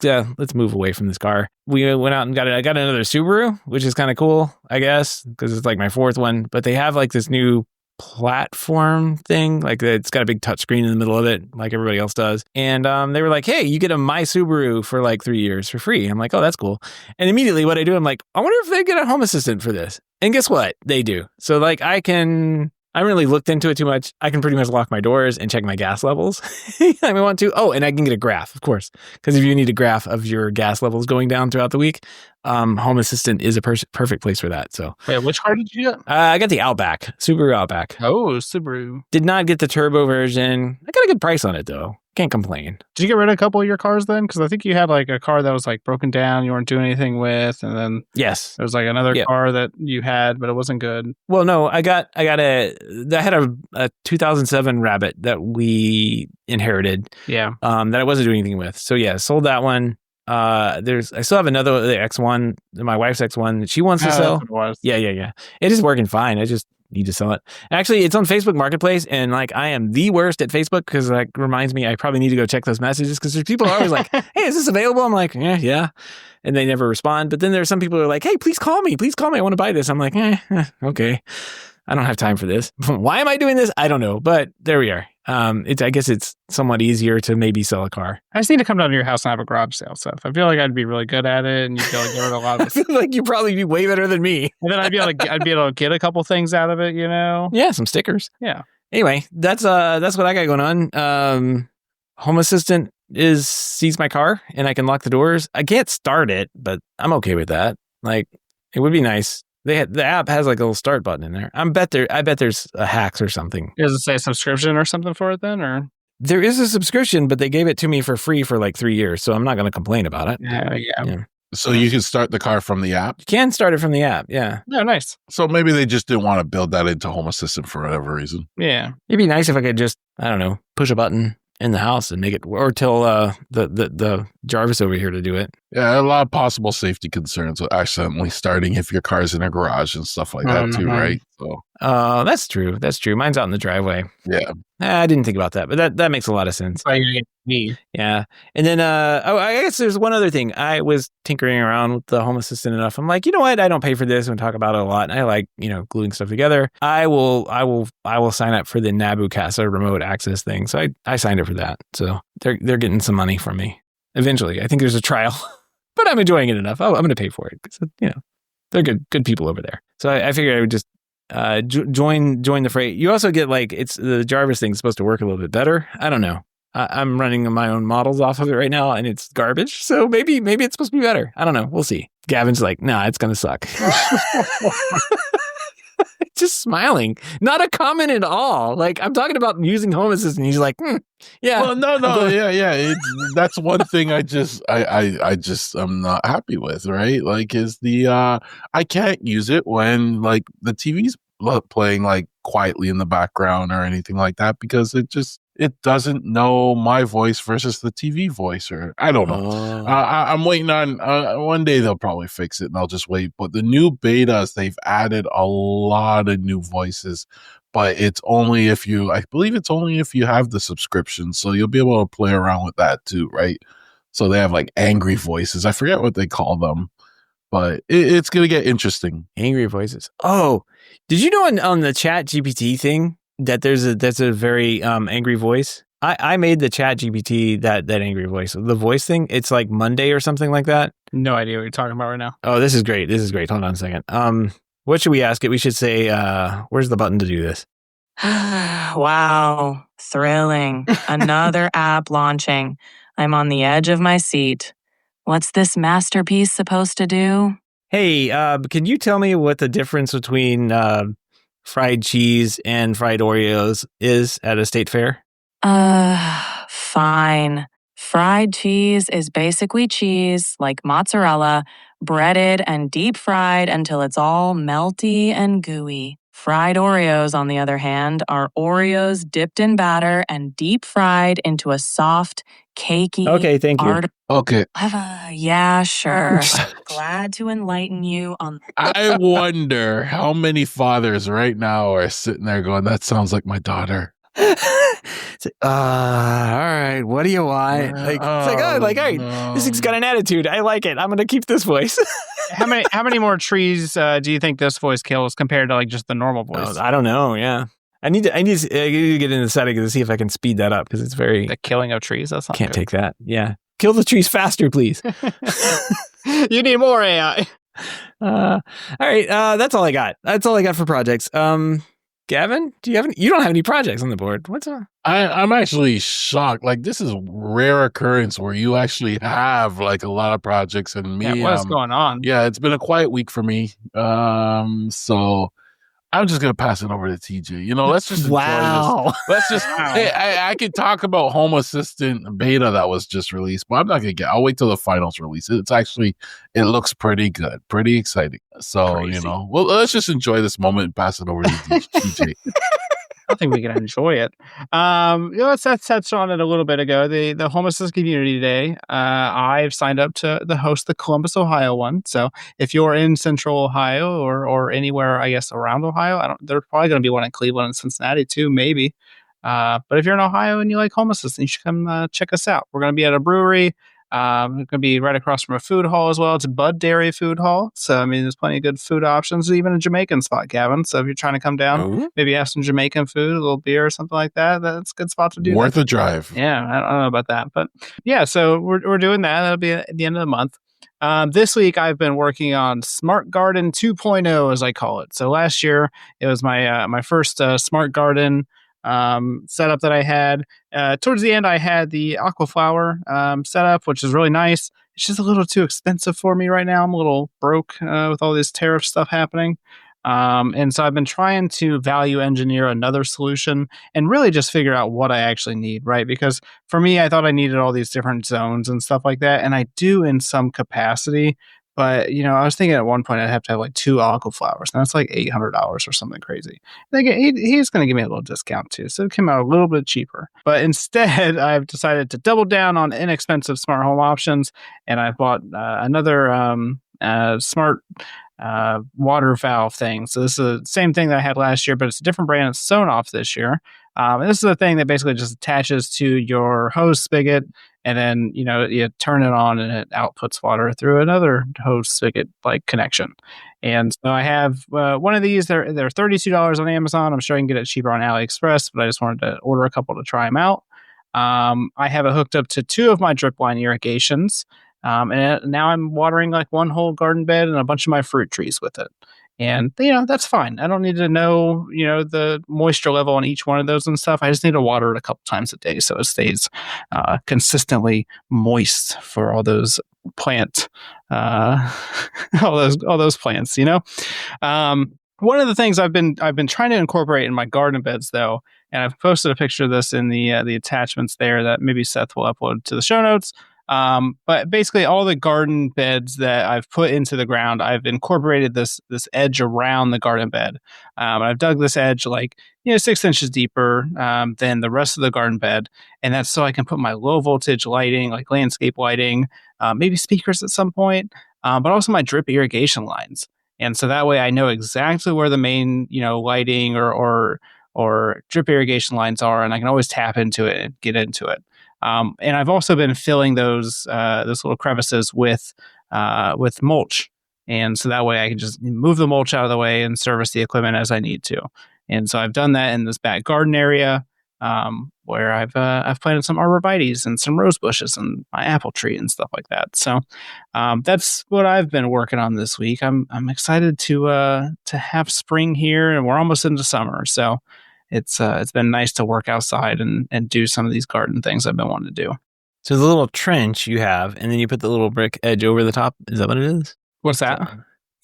move away from this car. We went out and I got another Subaru, which is kind of cool, I guess, because it's like my fourth one. But they have like this new platform thing, like it's got a big touch screen in the middle of it, like everybody else does. And they were like, hey, you get a My Subaru for like 3 years for free. I'm like, oh, that's cool. And immediately what I do, I'm like, I wonder if they get a Home Assistant for this. And guess what? They do. So like I haven't really looked into it too much. I can pretty much lock my doors and check my gas levels if I want to. Oh, and I can get a graph, of course, because if you need a graph of your gas levels going down throughout the week, Home Assistant is a perfect place for that. So, wait, which car did you get? I got the Outback, Subaru Outback. Oh, Subaru. Did not get the turbo version. I got a good price on it though. Can't complain. Did you get rid of a couple of your cars then? Because I think you had like a car that was like broken down, you weren't doing anything with, and then yes, there was like another car that you had, but it wasn't good. Well, no, I had a 2007 Rabbit that we inherited. Yeah. That I wasn't doing anything with. So yeah, sold that one. I still have another the X1, my wife's X1. She wants to sell. That's what it was. Yeah. It is working fine. I just need to sell it. Actually, it's on Facebook Marketplace, and like I am the worst at Facebook because like reminds me I probably need to go check those messages because there's people are always like, hey, is this available? I'm like, yeah. And they never respond. But then there's some people who are like, hey, please call me. I want to buy this. I'm like, okay. I don't have time for this. Why am I doing this? I don't know. But there we are. I guess it's somewhat easier to maybe sell a car. I just need to come down to your house and have a garage sale stuff. I feel like I'd be really good at it, and you'd be able to get rid of a lot of I feel like you'd probably be way better than me. And then I'd be able to get a couple things out of it, Yeah, some stickers. Yeah. Anyway, that's what I got going on. Home Assistant sees my car, and I can lock the doors. I can't start it, but I'm okay with that. Like, it would be nice. The app has like a little start button in there. I bet there's a hacks or something. Does it say a subscription or something for it then, or? There is a subscription, but they gave it to me for free for like 3 years, so I'm not going to complain about it. Yeah. So you can start the car from the app? You can start it from the app, yeah. Oh, nice. So maybe they just didn't want to build that into Home Assistant for whatever reason. Yeah. It'd be nice if I could just, I don't know, push a button in the house and make it, or tell the Jarvis over here to do it. Yeah, a lot of possible safety concerns with accidentally starting if your car's in a garage and stuff like that too, right? So that's true. Mine's out in the driveway. Yeah. I didn't think about that, but that makes a lot of sense. Yeah. And then, I guess there's one other thing. I was tinkering around with the Home Assistant enough. I'm like, you know what? I don't pay for this and talk about it a lot. And I like, gluing stuff together. I will sign up for the Nabu Casa remote access thing. So I signed up for that. So they're getting some money from me eventually. I think there's a trial, but I'm enjoying it enough. I'm going to pay for it because, they're good people over there. So I figured I would just join the fray. You also get it's the Jarvis thing's supposed to work a little bit better. I don't know. I'm running my own models off of it right now, and it's garbage. So maybe it's supposed to be better. I don't know. We'll see. Gavin's like, nah, it's gonna suck. Just smiling, not a comment at all. Like I'm talking about using Home Assistant. He's like, yeah. Well, no, yeah. That's one thing I just I'm not happy with. Right? Like, is the I can't use it when like the TV's playing like quietly in the background or anything like that because it doesn't know my voice versus the TV voice, or I don't know. I'm waiting on one day they'll probably fix it and I'll just wait. But the new betas, they've added a lot of new voices, but I believe it's only if you have the subscription. So you'll be able to play around with that too, right? So they have like angry voices. I forget what they call them, but it's going to get interesting. Angry voices. Oh, did you know on the Chat GPT thing, that that's a very angry voice? I made the Chat GPT that angry voice. The voice thing, it's like Monday or something like that. No idea what you're talking about right now. Oh, this is great. Hold on a second. What should we ask it? We should say, where's the button to do this? Wow. Thrilling. Another app launching. I'm on the edge of my seat. What's this masterpiece supposed to do? Hey, can you tell me what the difference between fried cheese and fried Oreos is at a state fair? Fine. Fried cheese is basically cheese, like mozzarella, breaded and deep fried until it's all melty and gooey. Fried Oreos, on the other hand, are Oreos dipped in batter and deep fried into a soft, cakey, Okay, thank you. Okay. Yeah, sure. Glad to enlighten you on. I wonder how many fathers right now are sitting there going, that sounds like my daughter. It's like, all right, what do you want? Like, it's like, all right, no. this thing's got an attitude. I like it. I'm going to keep this voice. How many more trees do you think this voice kills compared to like just the normal voice? I don't know. Yeah. I need to get into the settings to see if I can speed that up because it's very... The killing of trees? That's not Can't good. take that. Yeah. Kill the trees faster, please. You need more AI. All right. That's all I got. That's all I got for projects. Gavin, you don't have any projects on the board. What's up? I'm actually shocked. Like, this is a rare occurrence where you actually have like a lot of projects, and me. Yeah, what's going on? Yeah, it's been a quiet week for me. So I'm just gonna pass it over to TJ. You know, let's just enjoy this. Let's just. Hey, I could talk about Home Assistant beta that was just released, but I'm not gonna I'll wait till the finals release. It looks pretty good, pretty exciting. So Crazy. you know, well, let's just enjoy this moment and pass it over to TJ. I think we can enjoy it. Let's touch on it a little bit ago. The Home Assistant Community Day. I've signed up to host the Columbus, Ohio one. So if you're in Central Ohio or anywhere, I guess around Ohio, there's probably going to be one in Cleveland and Cincinnati too, maybe. But if you're in Ohio and you like Home Assistant, you should come check us out. We're going to be at a brewery. It's going to be right across from a food hall as well. It's a Bud Dairy food hall. So, I mean, there's plenty of good food options, even a Jamaican spot, Gavin. So if you're trying to come down, maybe have some Jamaican food, a little beer or something like that, that's a good spot to do Worth that. a drive. Yeah, I don't know about that. But yeah, so we're doing that. That'll be at the end of the month. This week, I've been working on Smart Garden 2.0, as I call it. So last year, it was my first Smart Garden setup that I had. Towards the end, I had the Aquaflower setup, which is really nice. It's just a little too expensive for me right now. I'm a little broke with all this tariff stuff happening. And so I've been trying to value engineer another solution and really just figure out what I actually need, right? Because for me, I thought I needed all these different zones and stuff like that. And I do in some capacity. But, you know, I was thinking at one point I'd have to have like 2 Aquaflowers, and that's like $800 or something crazy. And he's going to give me a little discount too, so it came out a little bit cheaper. But instead, I've decided to double down on inexpensive smart home options, and I've bought another smart water valve thing. So this is the same thing that I had last year, but it's a different brand. It's Sonoff this year. And this is a thing that basically just attaches to your hose spigot, and then, you know, you turn it on and it outputs water through another hose spigot like connection. And so I have one of these. They're $32 on Amazon. I'm sure I can get it cheaper on AliExpress, but I just wanted to order a couple to try them out. I have it hooked up to 2 of my drip line irrigations. And now I'm watering like one whole garden bed and a bunch of my fruit trees with it. And, you know, that's fine. I don't need to know, you know, the moisture level on each one of those and stuff. I just need to water it a couple times a day so it stays consistently moist for all those plant, all those plants, you know. One of the things I've been trying to incorporate in my garden beds, though, and I've posted a picture of this in the attachments there that maybe Seth will upload to the show notes. But basically all the garden beds that I've put into the ground, I've incorporated this edge around the garden bed. I've dug this edge like, you know, 6 inches deeper than the rest of the garden bed. And that's so I can put my low voltage lighting, like landscape lighting, maybe speakers at some point, but also my drip irrigation lines. And so that way I know exactly where the main, you know, lighting or drip irrigation lines are, and I can always tap into it and get into it. And I've also been filling those little crevices with mulch, and so that way I can just move the mulch out of the way and service the equipment as I need to. And so I've done that in this back garden area where I've planted some arborvitaes and some rose bushes and my apple tree and stuff like that. So that's what I've been working on this week. I'm excited to have spring here, and we're almost into summer. So it's been nice to work outside and do some of these garden things I've been wanting to do. So the little trench you have, and then you put the little brick edge over the top. Is that what it is? What's that?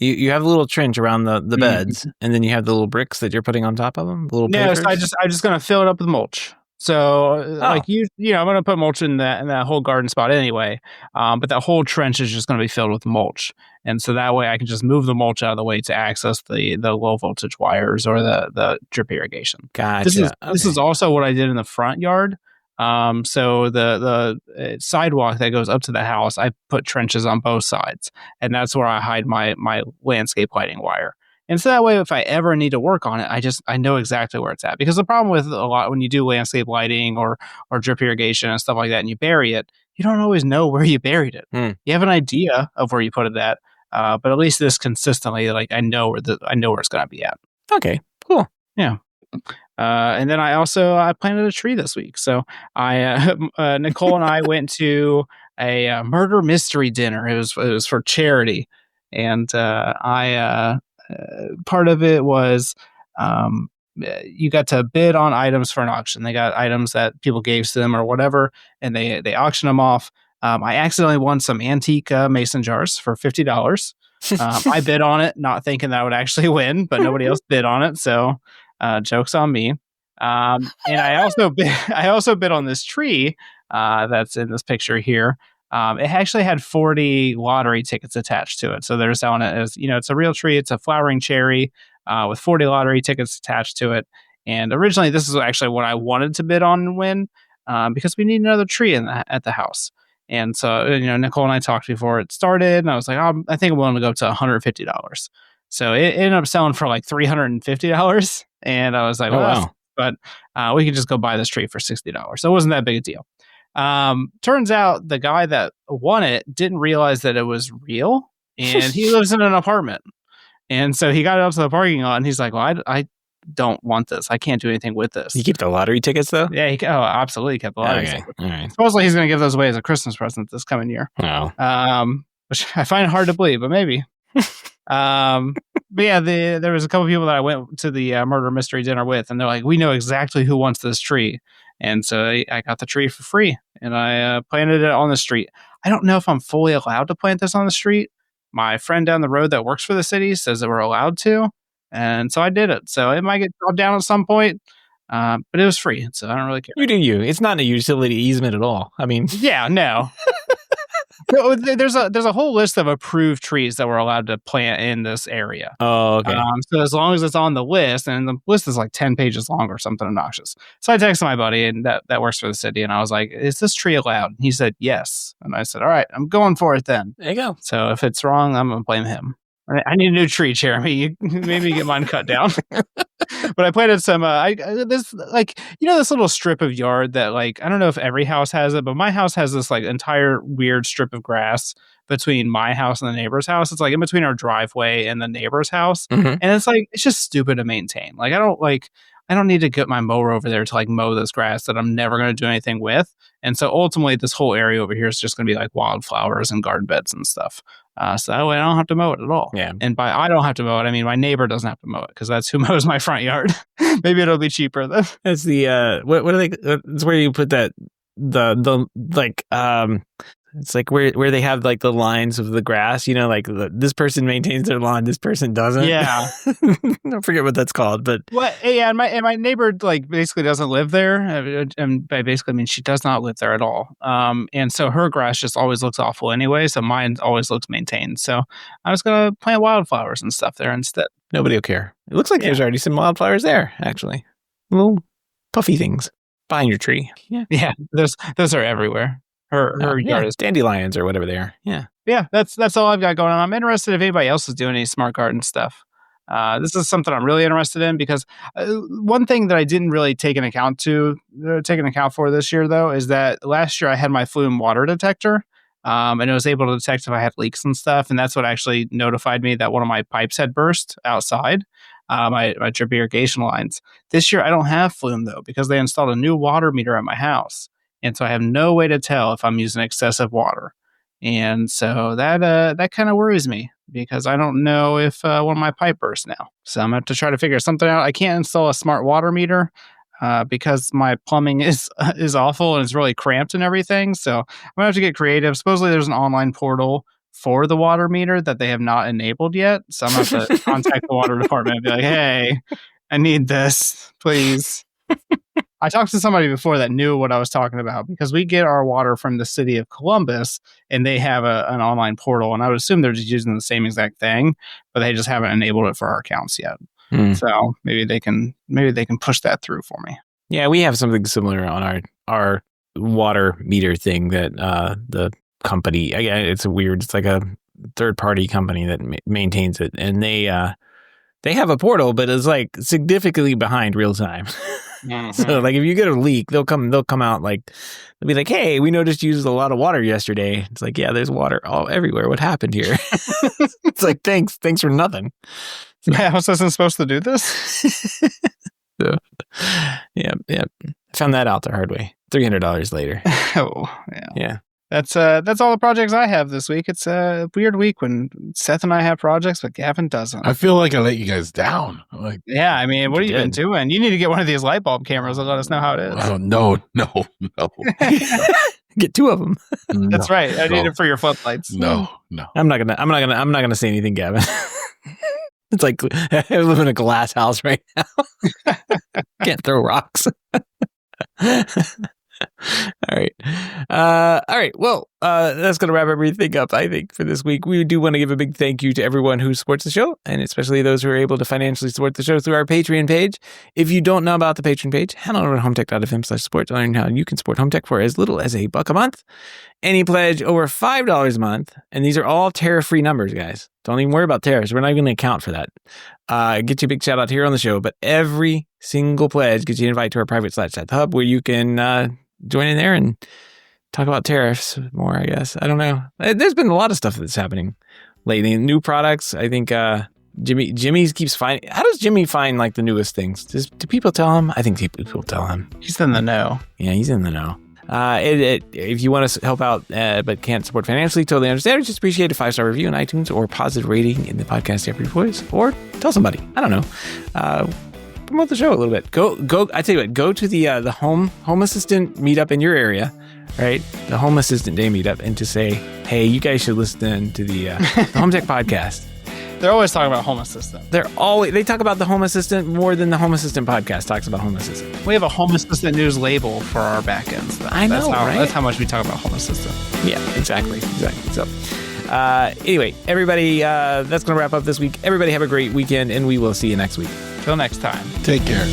You have a little trench around the beds, and then you have the little bricks that you're putting on top of them. Little No, pavers? so I'm just gonna fill it up with mulch. So like I'm gonna put mulch in that whole garden spot anyway. But that whole trench is just gonna be filled with mulch, and so that way I can just move the mulch out of the way to access the low voltage wires or the drip irrigation. Gotcha. This is also what I did in the front yard. So the sidewalk that goes up to the house, I put trenches on both sides, and that's where I hide my landscape lighting wire. And so that way, if I ever need to work on it, I know exactly where it's at. Because the problem with a lot when you do landscape lighting or drip irrigation and stuff like that, and you bury it, you don't always know where you buried it. You have an idea of where you put it at, but at least this consistently, like I know where it's going to be at. Okay, cool. Yeah. And then I planted a tree this week. So Nicole and I went to a murder mystery dinner. It was for charity, and part of it was you got to bid on items for an auction. They got items that people gave to them or whatever, and they auctioned them off. I accidentally won some antique mason jars for $50. I bid on it, not thinking that I would actually win, but nobody else bid on it. So joke's on me. And I also bid on this tree that's in this picture here. It actually had 40 lottery tickets attached to it. So they're selling it as, it's a real tree. It's a flowering cherry with 40 lottery tickets attached to it. And originally, this is actually what I wanted to bid on and win because we need another tree at the house. And so, Nicole and I talked before it started, and I was like, I think I'm willing to go up to $150. So it ended up selling for like $350. And I was like, wow. But we could just go buy this tree for $60. So it wasn't that big a deal. Turns out the guy that won it didn't realize that it was real, and he lives in an apartment. And so he got it up to the parking lot, and he's like, well, I don't want this. I can't do anything with this. You keep the lottery tickets, though? Yeah, absolutely kept the lottery tickets. All right. Supposedly he's going to give those away as a Christmas present this coming year. Oh. Which I find hard to believe, but maybe. But yeah, there was a couple people that I went to the murder mystery dinner with, and they're like, we know exactly who wants this tree. And so I got the tree for free, and I planted it on the street. I don't know if I'm fully allowed to plant this on the street. My friend down the road that works for the city says that we're allowed to, and so I did it. So it might get dropped down at some point, but it was free, so I don't really care. You do you. It's not a utility easement at all. I mean... Yeah, no. There's a whole list of approved trees that we're allowed to plant in this area. Oh, okay. So as long as it's on the list, and the list is like 10 pages long or something obnoxious. So I texted my buddy and that works for the city, and I was like, is this tree allowed? And he said, yes. And I said, all right, I'm going for it then. There you go. So if it's wrong, I'm going to blame him. I need a new tree, Jeremy. You maybe get mine cut down. But I planted some. This little strip of yard that I don't know if every house has it, but my house has this entire weird strip of grass between my house and the neighbor's house. It's in between our driveway and the neighbor's house, and it's just stupid to maintain. I don't need to get my mower over there to mow this grass that I'm never going to do anything with. And so ultimately, this whole area over here is just going to be wildflowers and garden beds and stuff. So that way I don't have to mow it at all. Yeah. And by I don't have to mow it, I mean my neighbor doesn't have to mow it because that's who mows my front yard. Maybe it'll be cheaper then. That's the what are they? It's where you put that it's where they have the lines of the grass. This person maintains their lawn, this person doesn't. Yeah. I forget what that's called, but and my neighbor basically doesn't live there, and by basically I mean she does not live there at all. And so her grass just always looks awful anyway. So mine always looks maintained. So I was gonna plant wildflowers and stuff there instead. Nobody will care. It looks like there's already some wildflowers there, actually. Little puffy things behind your tree. Yeah. Those are everywhere. Her yard is dandelions or whatever they are. Yeah. That's all I've got going on. I'm interested if anybody else is doing any smart garden stuff. This is something I'm really interested in because one thing that I didn't really take an account for this year though is that last year I had my flume water detector, and it was able to detect if I had leaks and stuff, and that's what actually notified me that one of my pipes had burst outside. My drip irrigation lines. This year I don't have flume though because they installed a new water meter at my house. And so I have no way to tell if I'm using excessive water. And so that kind of worries me because I don't know if one of my pipe bursts now. So I'm going to have to try to figure something out. I can't install a smart water meter because my plumbing is awful and it's really cramped and everything. So I'm going to have to get creative. Supposedly there's an online portal for the water meter that they have not enabled yet. So I'm going to have to contact the water department and be like, hey, I need this, please. I talked to somebody before that knew what I was talking about because we get our water from the city of Columbus and they have an online portal. And I would assume they're just using the same exact thing, but they just haven't enabled it for our accounts yet. So maybe they can push that through for me. Yeah, we have something similar on our water meter thing that the company, again, it's like a third party company that maintains it. And they have a portal, but it's like significantly behind real time. So like if you get a leak, they'll come out like they'll be like, hey, we noticed you used a lot of water yesterday. It's like, yeah, there's water all everywhere. What happened here? It's like, thanks for nothing. So, my house isn't supposed to do this. So, yeah. Found that out the hard way. $300 later. Oh, yeah. That's all the projects I have this week. It's a weird week when Seth and I have projects, but Gavin doesn't. I feel like I let you guys down. Like, yeah, I mean, what have you been doing? You need to get one of these light bulb cameras and let us know how it is. Oh, no. Get 2 of them. That's right. I need it for your floodlights. No. I'm not gonna say anything, Gavin. It's like I live in a glass house right now. Can't throw rocks. All right. Well, that's going to wrap everything up, I think, for this week. We do want to give a big thank you to everyone who supports the show, and especially those who are able to financially support the show through our Patreon page. If you don't know about the Patreon page, head on over to HomeTech.fm/support to learn how you can support HomeTech for as little as $1 a month. Any pledge over $5 a month, and these are all tariff-free numbers, guys. Don't even worry about tariffs. We're not even going to account for that. Get you a big shout out here on the show, but every single pledge gets you an invite to our private /chat hub where you can join in there and talk about tariffs more, I guess. I don't know. There's been a lot of stuff that's happening lately. New products. I think Jimmy's keeps finding. How does Jimmy find like the newest things? Do people tell him? I think people tell him. He's in the know. Yeah, he's in the know. If you want to help out but can't support financially, totally understand. Just appreciate a 5-star review on iTunes or positive rating in the podcast app of your voice, or tell somebody. I don't know. Promote the show a little bit. Go. I tell you what. Go to the home assistant meetup in your area, right? The Home Assistant Day meetup, and to say, hey, you guys should listen to the HomeTech podcast. They're always talking about Home Assistant. They talk about the Home Assistant more than the Home Assistant podcast talks about Home Assistant. We have a Home Assistant news label for our backends. Right? That's how much we talk about Home Assistant. Yeah, exactly. So, anyway, everybody, that's going to wrap up this week. Everybody have a great weekend, and we will see you next week. Till next time. Take care.